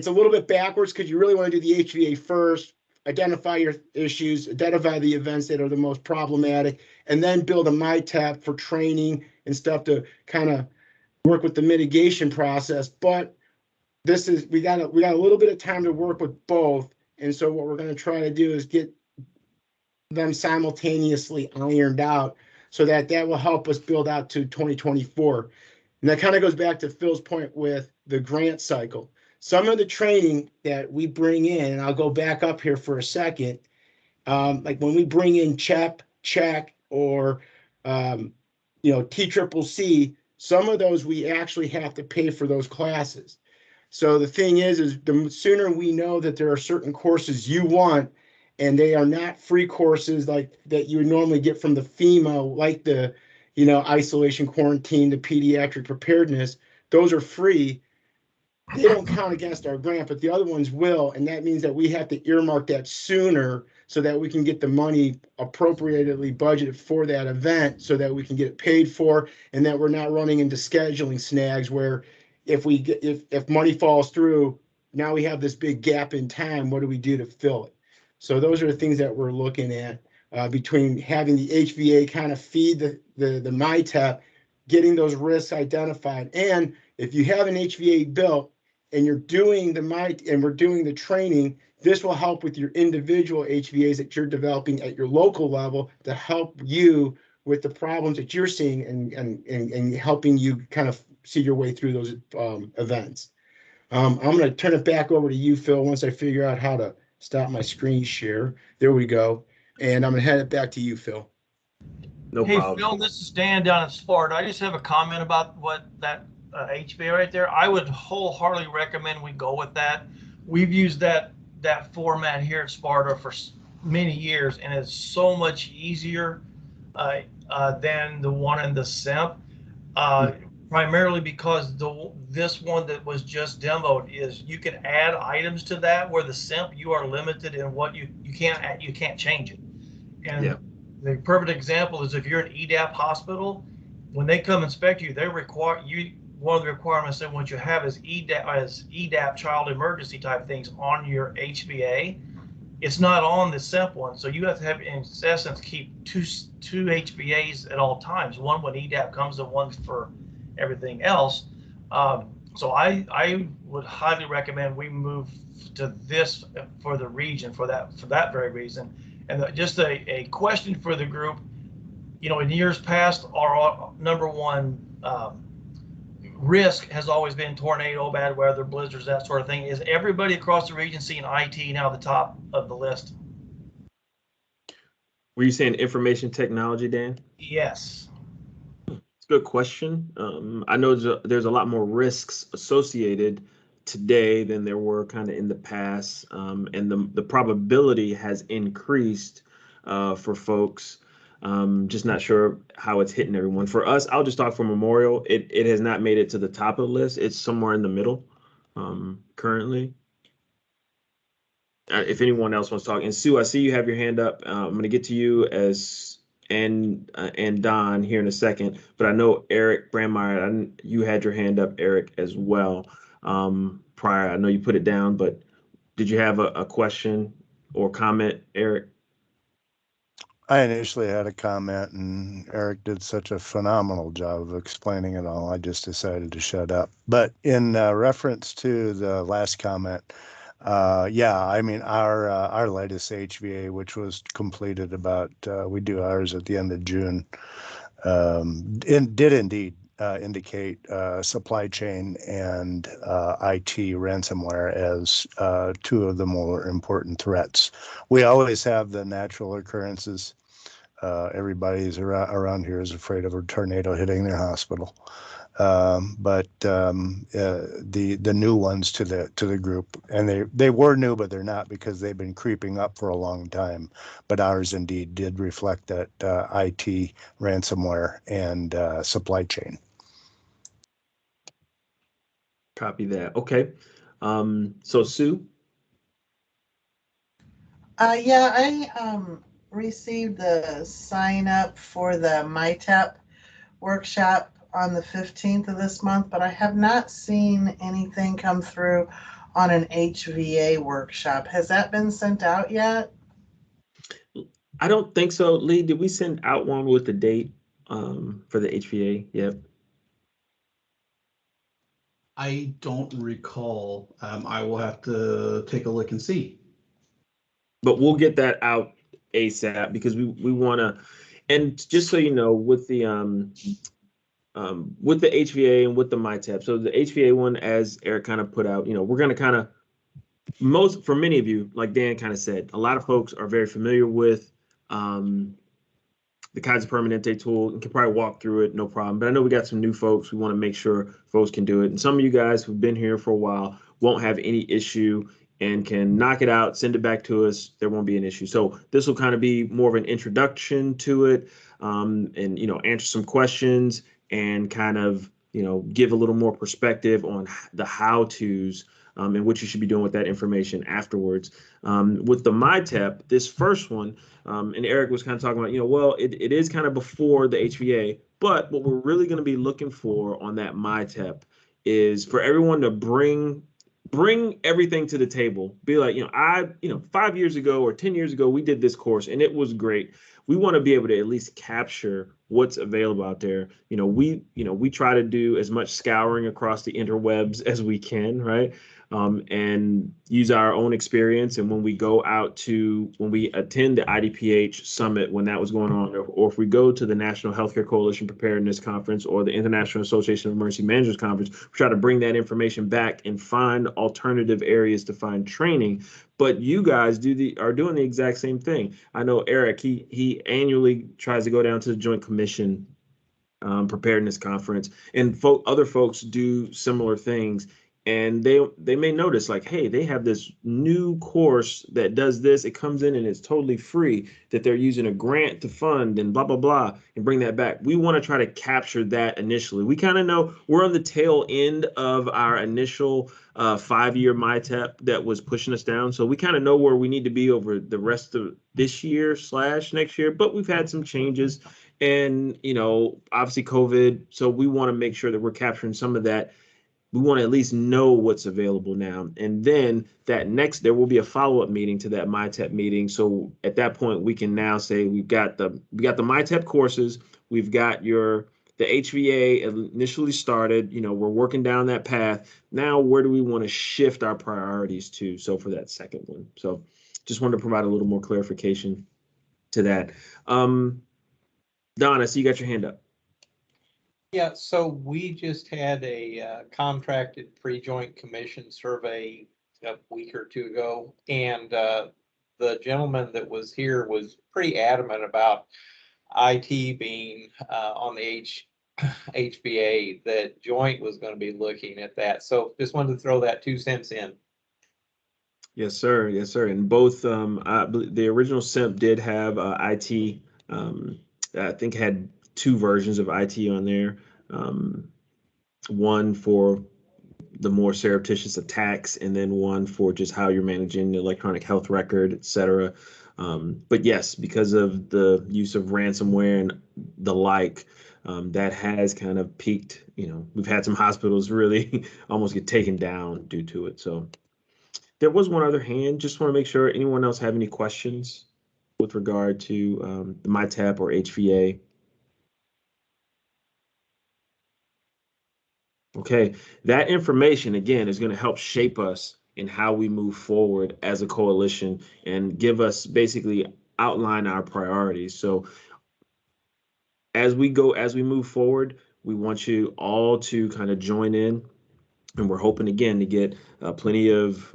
a little bit backwards because you really want to do the HVA first, identify your issues, identify the events that are the most problematic, and then build a MITEP for training and stuff to kind of work with the mitigation process. But we got a little bit of time to work with both. And so what we're going to try to do is get them simultaneously ironed out so that will help us build out to 2024. And that kind of goes back to Phil's point with the grant cycle. Some of the training that we bring in, and I'll go back up here for a second, like when we bring in CHEP, CHEC, or TCCC, some of those we actually have to pay for those classes. So the thing is the sooner we know that there are certain courses you want, and they are not free courses like that you would normally get from the FEMA, like the, isolation, quarantine, the pediatric preparedness, those are free. They don't count against our grant, but the other ones will. And that means that we have to earmark that sooner so that we can get the money appropriately budgeted for that event so that we can get it paid for, and that we're not running into scheduling snags where if money falls through, now we have this big gap in time. What do we do to fill it? So those are the things that we're looking at between having the HVA kind of feed the MITEP, getting those risks identified. And if you have an HVA built and you're doing and we're doing the training, this will help with your individual HVAs that you're developing at your local level to help you with the problems that you're seeing and helping you kind of see your way through those events. I'm going to turn it back over to you, Phil, once I figure out how to stop my screen share. There we go. And I'm going to hand it back to you, Phil. No problem. Phil, this is Dan down in Sparta. I just have a comment about what that HVA right there. I would wholeheartedly recommend we go with that. We've used that format here at Sparta for many years, and it's so much easier than the one in the SIMP. Primarily because this one that was just demoed is you can add items to that, where the SIMP you are limited in what you can't change it. And the perfect example is if you're an EDAP hospital, when they come inspect you, they require you. One of the requirements they want you to have is EDAP child emergency type things on your HVA. It's not on the SIMP one, so you have to have, in essence, keep two HVAs at all times. One when EDAP comes and one for everything else. So I would highly recommend we move to this for the region for that very reason. And just a question for the group, in years past, our number one risk has always been tornado, bad weather, blizzards, that sort of thing. Is everybody across the region seeing IT now at the top of the list? Were you saying information technology, Dan? Yes. It's a good question. I know there's a lot more risks associated today than there were kind of in the past, and the probability has increased for folks. Just not sure how it's hitting everyone. For us, I'll just talk for Memorial. It has not made it to the top of the list. It's somewhere in the middle currently. If anyone else wants to talk, and Sue, I see you have your hand up. I'm going to get to you and Don here in a second, but I know Eric Brandmeier, you had your hand up, Eric, as well. Prior, I know you put it down, but did you have a question or comment, Eric? I initially had a comment, and Eric did such a phenomenal job of explaining it all. I just decided to shut up. But in reference to the last comment, yeah, I mean, our latest HVA, which was completed about, we do ours at the end of June, did indeed indicate supply chain and IT ransomware as two of the more important threats. We always have the natural occurrences. Everybody's around here is afraid of a tornado hitting their hospital. But the new ones to the group, and they were new, but they're not, because they've been creeping up for a long time. But ours indeed did reflect that IT ransomware and supply chain. Copy that. Okay. So Sue? Yeah, I received the sign up for the MyTEP workshop on the 15th of this month, but I have not seen anything come through on an HVA workshop. Has that been sent out yet? I don't think so. Lee, did we send out one with the date for the HVA? Yep. I don't recall. I will have to take a look and see. But we'll get that out ASAP, because we want to, and just so you know, with the HVA and with the MyTEP, so the HVA one, as Eric kind of put out, you know, we're going to kind of, for many of you, like Dan kind of said, a lot of folks are very familiar with the Kaiser Permanente tool and can probably walk through it, no problem. But I know we got some new folks. We want to make sure folks can do it. And some of you guys who've been here for a while won't have any issue and can knock it out, send it back to us. There won't be an issue. So this will kind of be more of an introduction to it, and, you know, answer some questions and kind of, you know, give a little more perspective on the how-tos and what you should be doing with that information afterwards. With the MyTEP, this first one, and Eric was kind of talking about, you know, well, it is kind of before the HVA, but what we're really going to be looking for on that MyTEP is for everyone to bring everything to the table. Be like, you know, 5 years ago or 10 years ago, we did this course and it was great. We want to be able to at least capture what's available out there. We try to do as much scouring across the interwebs as we can, right? And use our own experience. And when we attend the IDPH summit, when that was going on, or if we go to the National Healthcare Coalition Preparedness Conference or the International Association of Emergency Managers Conference, we try to bring that information back and find alternative areas to find training. But you guys are doing the exact same thing. I know Eric, he annually tries to go down to the Joint Commission Preparedness Conference, and other folks do similar things. And they may notice, like, hey, they have this new course that does this. It comes in and it's totally free, that they're using a grant to fund and blah, blah, blah, and bring that back. We want to try to capture that initially. We kind of know we're on the tail end of our initial 5-year MyTEP that was pushing us down. So we kind of know where we need to be over the rest of this year / next year. But we've had some changes and, you know, obviously COVID. So we want to make sure that we're capturing some of that. We want to at least know what's available now. And then there will be a follow-up meeting to that MyTEP meeting. So at that point, we can now say we've got the MyTEP courses, we've got the HVA initially started, you know, we're working down that path. Now, where do we want to shift our priorities to? So for that second one. So just wanted to provide a little more clarification to that. Don, I see you got your hand up. Yeah, so we just had a contracted pre-joint commission survey a week or two ago, and the gentleman that was here was pretty adamant about IT being on the HVA, that Joint was going to be looking at that. So just wanted to throw that 2 cents in. Yes, sir. Yes, sir. And both, the original SIMP did have IT, I think had 2 versions of IT on there. One for the more surreptitious attacks, and then one for just how you're managing the electronic health record, et cetera. But yes, because of the use of ransomware and the like, that has kind of peaked. We've had some hospitals really almost get taken down due to it. So there was one other hand. Just want to make sure anyone else have any questions with regard to the MyTap or HVA. Okay, that information again is going to help shape us in how we move forward as a coalition and give us basically outline our priorities. So as we move forward, we want you all to kind of join in. And we're hoping again to get plenty of,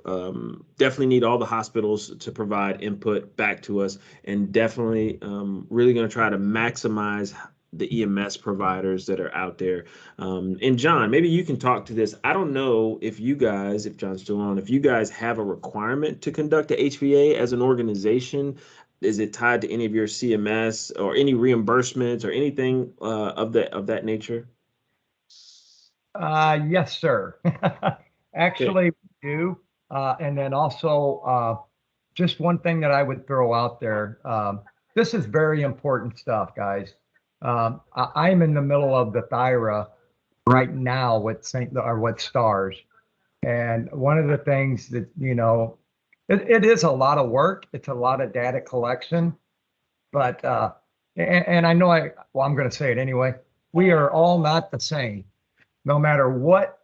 definitely need all the hospitals to provide input back to us, and definitely really going to try to maximize the EMS providers that are out there. And John, maybe you can talk to this. I don't know if you guys, if John's still on, if you guys have a requirement to conduct a HVA as an organization. Is it tied to any of your CMS or any reimbursements or anything of that nature? Yes, sir. Actually, we do. And then also, just one thing that I would throw out there. This is very important stuff, guys. I'm in the middle of the Thyra right now with STARS. And one of the things that, it is a lot of work. It's a lot of data collection. But, and I know I'm going to say it anyway. We are all not the same. No matter what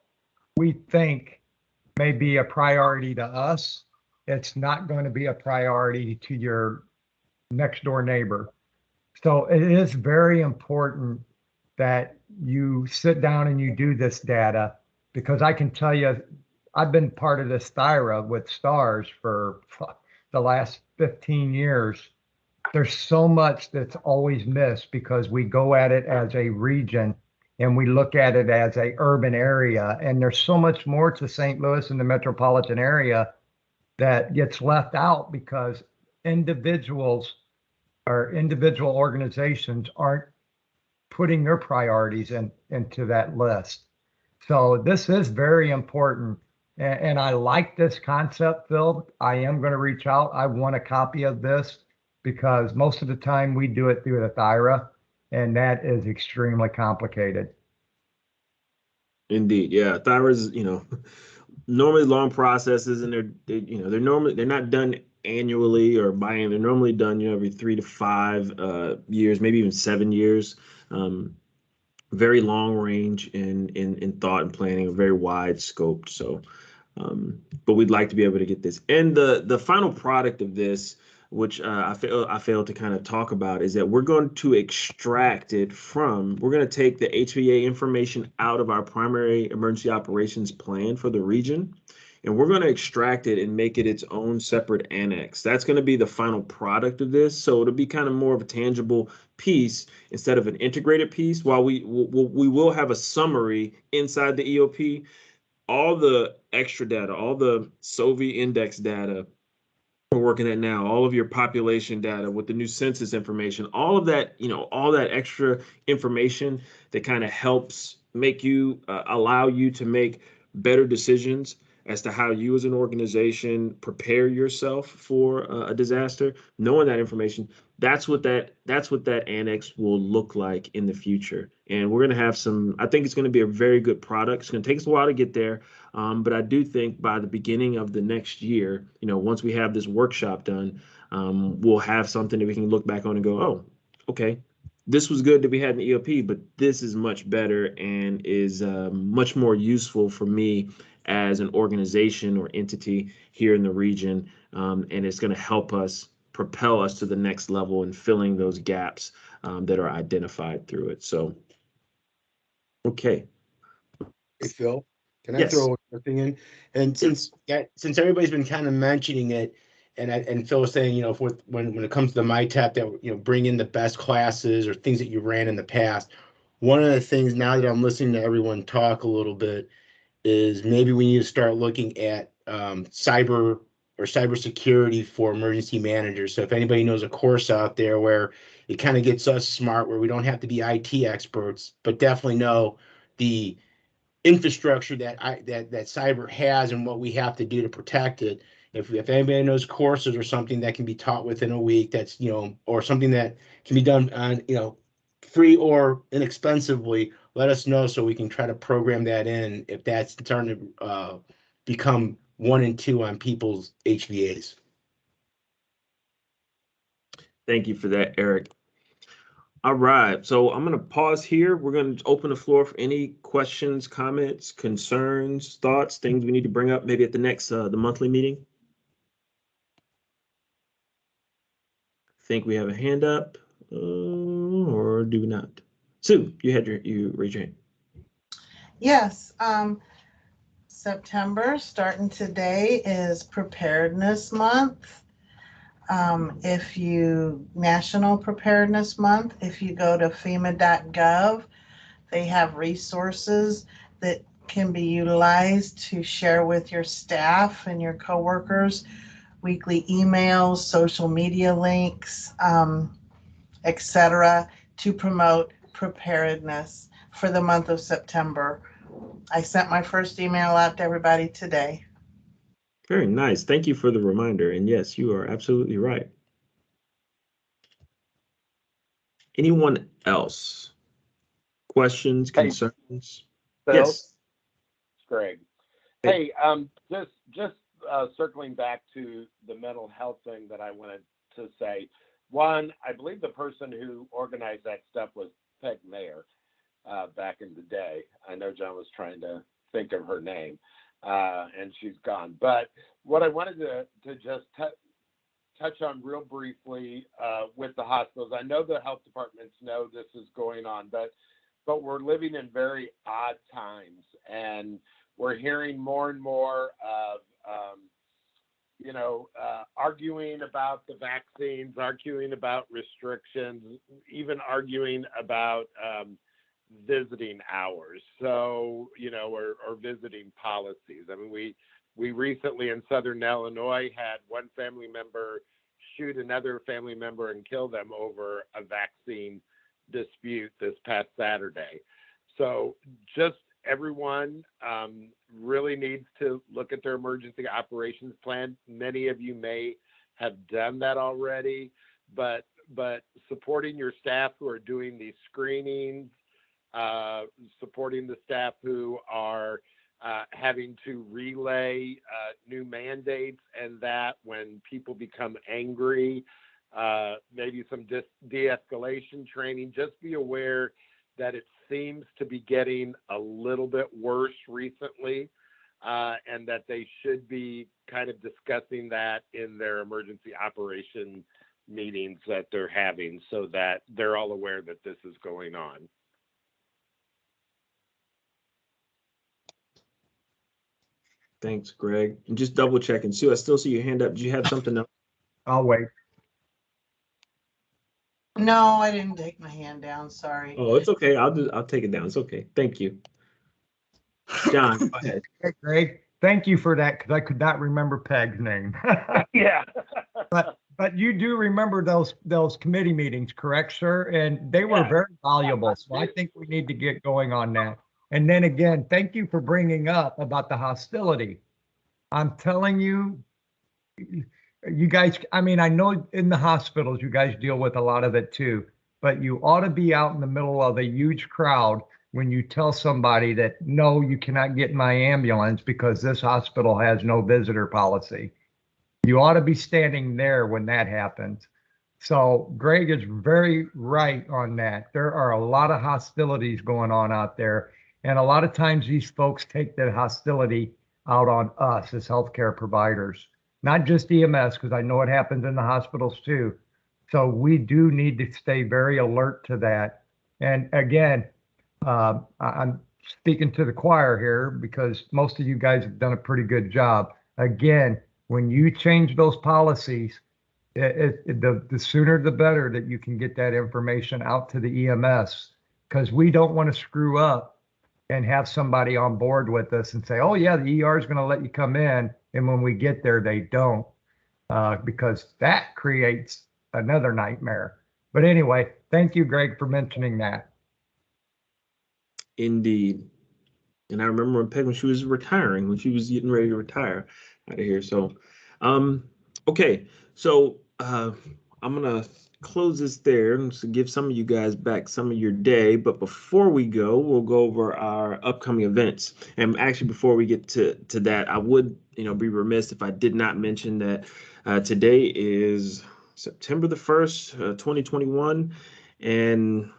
we think may be a priority to us, it's not going to be a priority to your next door neighbor. So it is very important that you sit down and you do this data, because I can tell you, I've been part of this Thyra with STARS for the last 15 years. There's so much that's always missed because we go at it as a region and we look at it as a urban area. And there's so much more to St. Louis and the metropolitan area that gets left out because individuals or individual organizations aren't putting their priorities into that list. So this is very important. And I like this concept, Phil. I am going to reach out. I want a copy of this because most of the time we do it through the Thyra, and that is extremely complicated. Indeed, yeah. Thyra's, normally long processes, and they're not done annually or biannually. They're normally done, every 3 to 5 years, maybe even 7 years. Very long range in thought and planning, very wide scoped. So, but we'd like to be able to get this. And the final product of this, which I failed to kind of talk about, is that we're going to extract it from, we're going to take the HVA information out of our primary emergency operations plan for the region, and we're going to extract it and make it its own separate annex. That's going to be the final product of this. So it'll be kind of more of a tangible piece instead of an integrated piece. While we will have a summary inside the EOP, all the extra data, all the SOVI index data we're working at now, all of your population data with the new census information, all of that, all that extra information that kind of helps make you, allow you to make better decisions as to how you as an organization prepare yourself for a disaster. Knowing that information, that's what that annex will look like in the future. And we're going to have I think it's going to be a very good product. It's going to take us a while to get there. But I do think by the beginning of the next year, once we have this workshop done, we'll have something that we can look back on and go, oh, okay, this was good that we had an EOP, but this is much better and is much more useful for me as an organization or entity here in the region. And it's going to help us propel us to the next level in filling those gaps that are identified through it. So, okay. Hey, Phil, can I Yes. throw a thing in? And since everybody's been kind of mentioning it, and Phil was saying, when it comes to the MyTap, that bring in the best classes or things that you ran in the past. One of the things now that I'm listening to everyone talk a little bit is maybe we need to start looking at cyber or cybersecurity for emergency managers. So if anybody knows a course out there where it kind of gets us smart, where we don't have to be IT experts, but definitely know the infrastructure that cyber has and what we have to do to protect it. If anybody knows courses or something that can be taught within a week, that's, or something that can be done on, free or inexpensively, let us know so we can try to program that in if that's starting to become 1 and 2 on people's HVAs. Thank you for that, Eric. All right, so I'm going to pause here. We're going to open the floor for any questions, comments, concerns, thoughts, things we need to bring up maybe at the next the monthly meeting. I think we have a hand up, or do we not? Sue, you raised your hand. Yes, September, starting today, is Preparedness Month. National Preparedness Month, if you go to FEMA.gov, they have resources that can be utilized to share with your staff and your coworkers, weekly emails, social media links, etc., to promote preparedness for the month of September. I sent my first email out to everybody today. Very nice. Thank you for the reminder. And yes, you are absolutely right. Anyone else? Questions, concerns? Phil? Yes. It's Greg. Hey. Just circling back to the mental health thing that I wanted to say. One, I believe the person who organized that stuff was Peg Mayer back in the day. I know John was trying to think of her name, and she's gone. But what I wanted to just touch on real briefly with the hospitals, I know the health departments know this is going on, but we're living in very odd times, and we're hearing more and more of arguing about the vaccines, arguing about restrictions, even arguing about visiting hours. So, or visiting policies. I mean, we recently in Southern Illinois had one family member shoot another family member and kill them over a vaccine dispute this past Saturday. So just everyone really needs to look at their emergency operations plan. Many of you may have done that already, but supporting your staff who are doing these screenings, supporting the staff who are having to relay new mandates, and that when people become angry, maybe some de-escalation training. Just be aware that it seems to be getting a little bit worse recently, and that they should be kind of discussing that in their emergency operation meetings that they're having, so that they're all aware that this is going on. Thanks, Greg. And just double checking. Sue, I still see your hand up. Do you have something else? I'll wait. No, I didn't take my hand down. Sorry. Oh, it's okay. I'll take it down. It's okay. Thank you. John, go ahead. Hey, Greg, thank you for that, because I could not remember Peg's name. Yeah. But you do remember those committee meetings, correct, sir? And they were very valuable. So I think we need to get going on that. And then again, thank you for bringing up about the hostility. I'm telling you, you guys, I mean, I know in the hospitals, you guys deal with a lot of it too, but you ought to be out in the middle of a huge crowd when you tell somebody that, no, you cannot get in my ambulance because this hospital has no visitor policy. You ought to be standing there when that happens. So Greg is very right on that. There are a lot of hostilities going on out there. And a lot of times these folks take that hostility out on us as healthcare providers, not just EMS, because I know it happens in the hospitals too. So we do need to stay very alert to that. And again, I'm speaking to the choir here because most of you guys have done a pretty good job. Again, when you change those policies, the sooner the better that you can get that information out to the EMS, because we don't want to screw up and have somebody on board with us and say, oh yeah, the ER is going to let you come in. And when we get there, they don't, because that creates another nightmare. But anyway, thank you, Greg, for mentioning that. Indeed. And I remember when Peg, when she was retiring, when she was getting ready to retire out of here. So Okay, so I'm gonna close this there and to give some of you guys back some of your day. But before we go, we'll go over our upcoming events. And actually, before we get to that, I would be remiss if I did not mention that today is September the 1st, 2021, and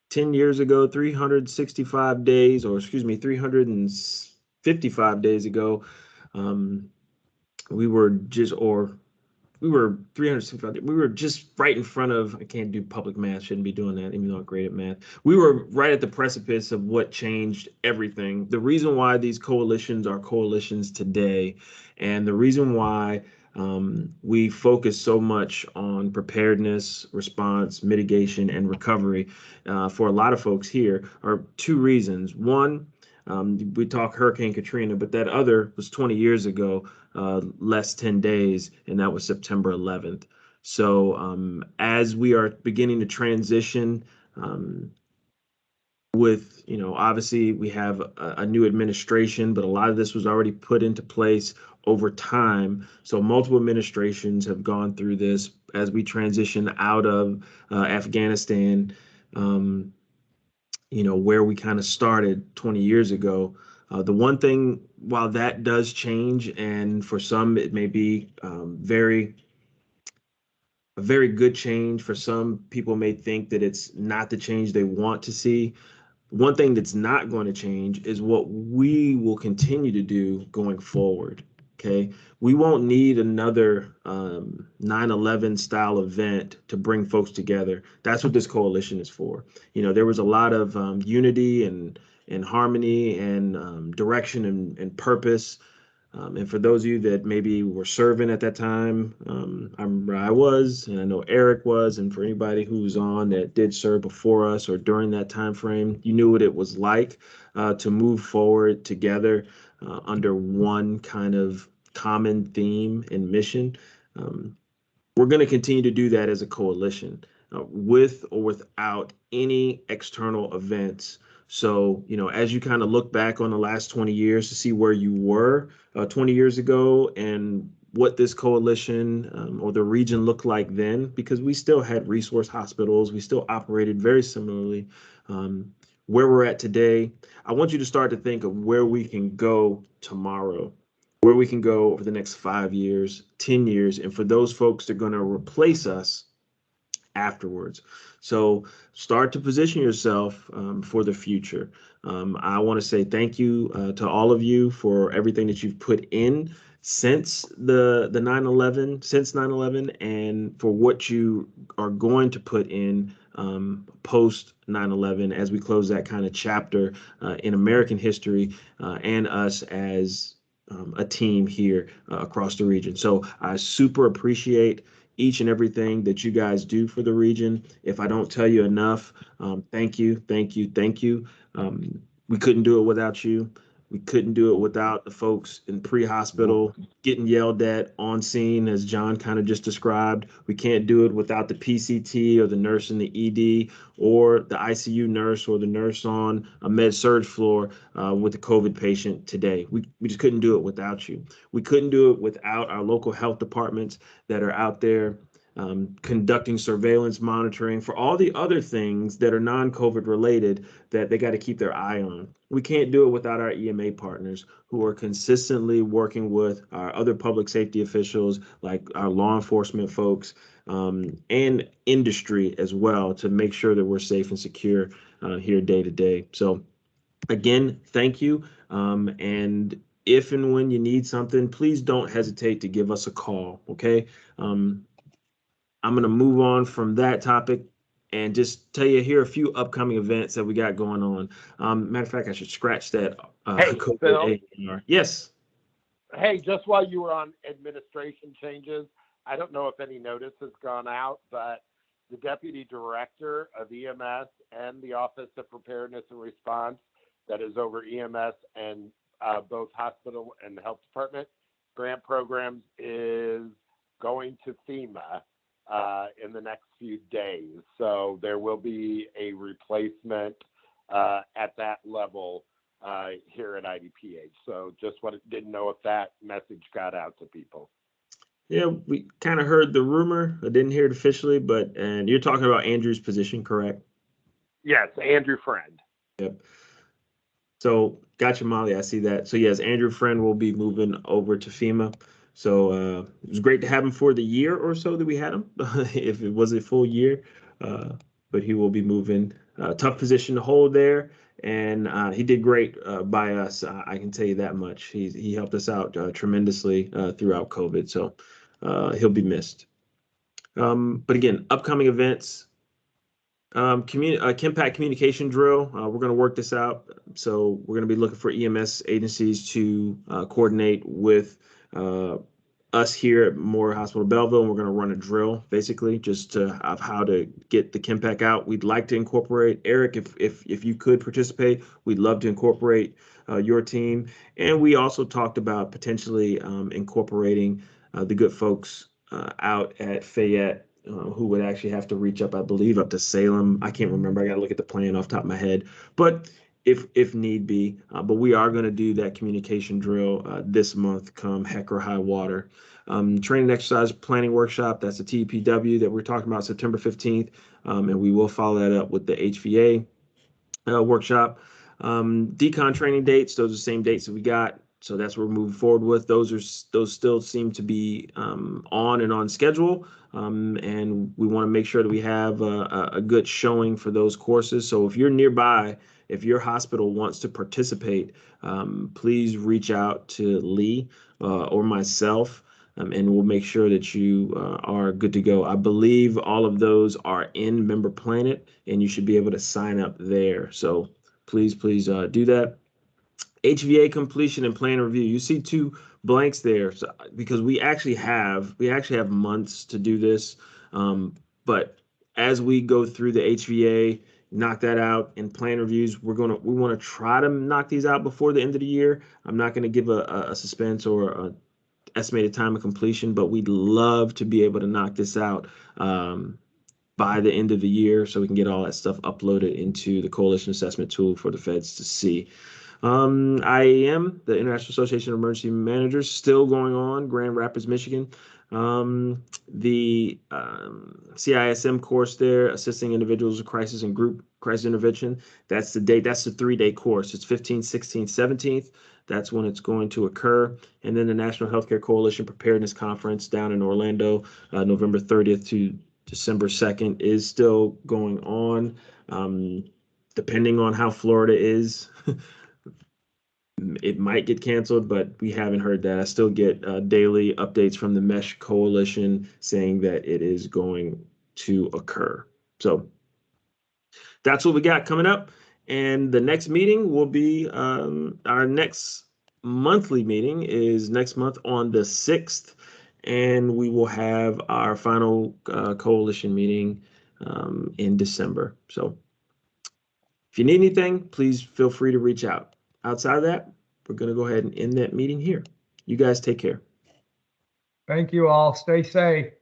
10 years ago, 365 days, or excuse me, 355 days ago, we were just, or we were 365, we were just right in front of, I can't do public math, shouldn't be doing that, even though I'm great at math. We were right at the precipice of what changed everything. The reason why these coalitions are coalitions today, and the reason why we focus so much on preparedness, response, mitigation, and recovery for a lot of folks here are two reasons. One, we talk Hurricane Katrina, but that other was 20 years ago, less 10 days, and that was September 11th. So as we are beginning to transition with, obviously we have a new administration, but a lot of this was already put into place over time. So multiple administrations have gone through this as we transition out of Afghanistan, where we kind of started 20 years ago. The one thing, while that does change, and for some it may be a very good change, for some people may think that it's not the change they want to see. One thing that's not going to change is what we will continue to do going forward. Okay, we won't need another 9/11 style event to bring folks together. That's what this coalition is for. There was a lot of unity and harmony and direction and purpose. And for those of you that maybe were serving at that time, I was, and I know Eric was, and for anybody who's on that did serve before us or during that time frame, you knew what it was like to move forward together under one kind of common theme and mission. We're going to continue to do that as a coalition, with or without any external events. So, as you kind of look back on the last 20 years to see where you were 20 years ago and what this coalition or the region looked like then, because we still had resource hospitals, we still operated very similarly. Where we're at today, I want you to start to think of where we can go tomorrow, where we can go over the next 5 years, 10 years, and for those folks that are going to replace us afterwards. So start to position yourself for the future. I want to say thank you to all of you for everything that you've put in since the 9/11, and for what you are going to put in post 9/11 as we close that kind of chapter in American history and us as a team here across the region. So I super appreciate each and everything that you guys do for the region. If I don't tell you enough, thank you, thank you, thank you. We couldn't do it without you. We couldn't do it without the folks in pre-hospital getting yelled at on scene, as John kind of just described. We can't do it without the PCT or the nurse in the ED or the ICU nurse or the nurse on a med surg floor with the COVID patient today. We just couldn't do it without you. We couldn't do it without our local health departments that are out there conducting surveillance monitoring for all the other things that are non-COVID related that they got to keep their eye on. We can't do it without our EMA partners who are consistently working with our other public safety officials, like our law enforcement folks, and industry as well, to make sure that we're safe and secure here day to day. So again, thank you. And if and when you need something, please don't hesitate to give us a call, okay? I'm going to move on from that topic and just tell you here a few upcoming events that we got going on. Matter of fact, I should scratch that. Hey, Phil. Yes. Hey, just while you were on administration changes, I don't know if any notice has gone out, but the Deputy Director of EMS and the Office of Preparedness and Response that is over EMS and both hospital and health department grant programs is going to FEMA in the next few days. So there will be a replacement at that level here at IDPH. So just didn't know if that message got out to people. Yeah, we kind of heard the rumor. I didn't hear it officially, and you're talking about Andrew's position, correct? Yes, Andrew Friend. Yep. So gotcha, Molly. I see that. So yes, Andrew Friend will be moving over to FEMA. So it was great to have him for the year or so that we had him, if it was a full year. But he will be moving. Tough position to hold there, and he did great by us. I can tell you that much. He helped us out tremendously throughout COVID. So he'll be missed. But again, upcoming events. Kimpact communication drill. We're going to work this out. So we're going to be looking for EMS agencies to coordinate with us here at Memorial Hospital Belleville, and we're going to run a drill basically just of how to get the Kimpact out. We'd like to incorporate Eric if you could participate. We'd love to incorporate your team, and we also talked about potentially incorporating the good folks out at Fayette. Who would actually have to reach up, I believe, up to Salem. I can't remember. I got to look at the plan off the top of my head. But if need be, but we are going to do that communication drill this month, come heck or high water. Training exercise planning workshop. That's the TPW that we're talking about September 15th, and we will follow that up with the HVA workshop. Decon training dates. Those are the same dates that we got. So that's what we're moving forward with. Those still seem to be on schedule. And we want to make sure that we have a good showing for those courses. So if you're nearby, if your hospital wants to participate, please reach out to Lee or myself, and we'll make sure that you are good to go. I believe all of those are in Member Planet, and you should be able to sign up there. So please do that. HVA completion and plan review. You see 2 blanks there, so, because we actually have months to do this. But as we go through the HVA, knock that out, and plan reviews, we want to try to knock these out before the end of the year. I'm not going to give a suspense or a estimated time of completion, but we'd love to be able to knock this out by the end of the year so we can get all that stuff uploaded into the coalition assessment tool for the feds to see. IAM, the International Association of Emergency Managers, still going on, Grand Rapids, Michigan. The CISM course there, Assisting Individuals with Crisis and Group Crisis Intervention. That's the date. That's the 3-day course. It's 15th, 16th, 17th. That's when it's going to occur. And then the National Healthcare Coalition Preparedness Conference down in Orlando, November 30th to December 2nd, is still going on. Depending on how Florida is, it might get canceled, but we haven't heard that. I still get daily updates from the Mesh Coalition saying that it is going to occur. So that's what we got coming up. And the next meeting will be our next monthly meeting is next month on the 6th. And we will have our final coalition meeting in December. So if you need anything, please feel free to reach out. Outside of that, we're going to go ahead and end that meeting here. You guys take care. Thank you all. Stay safe.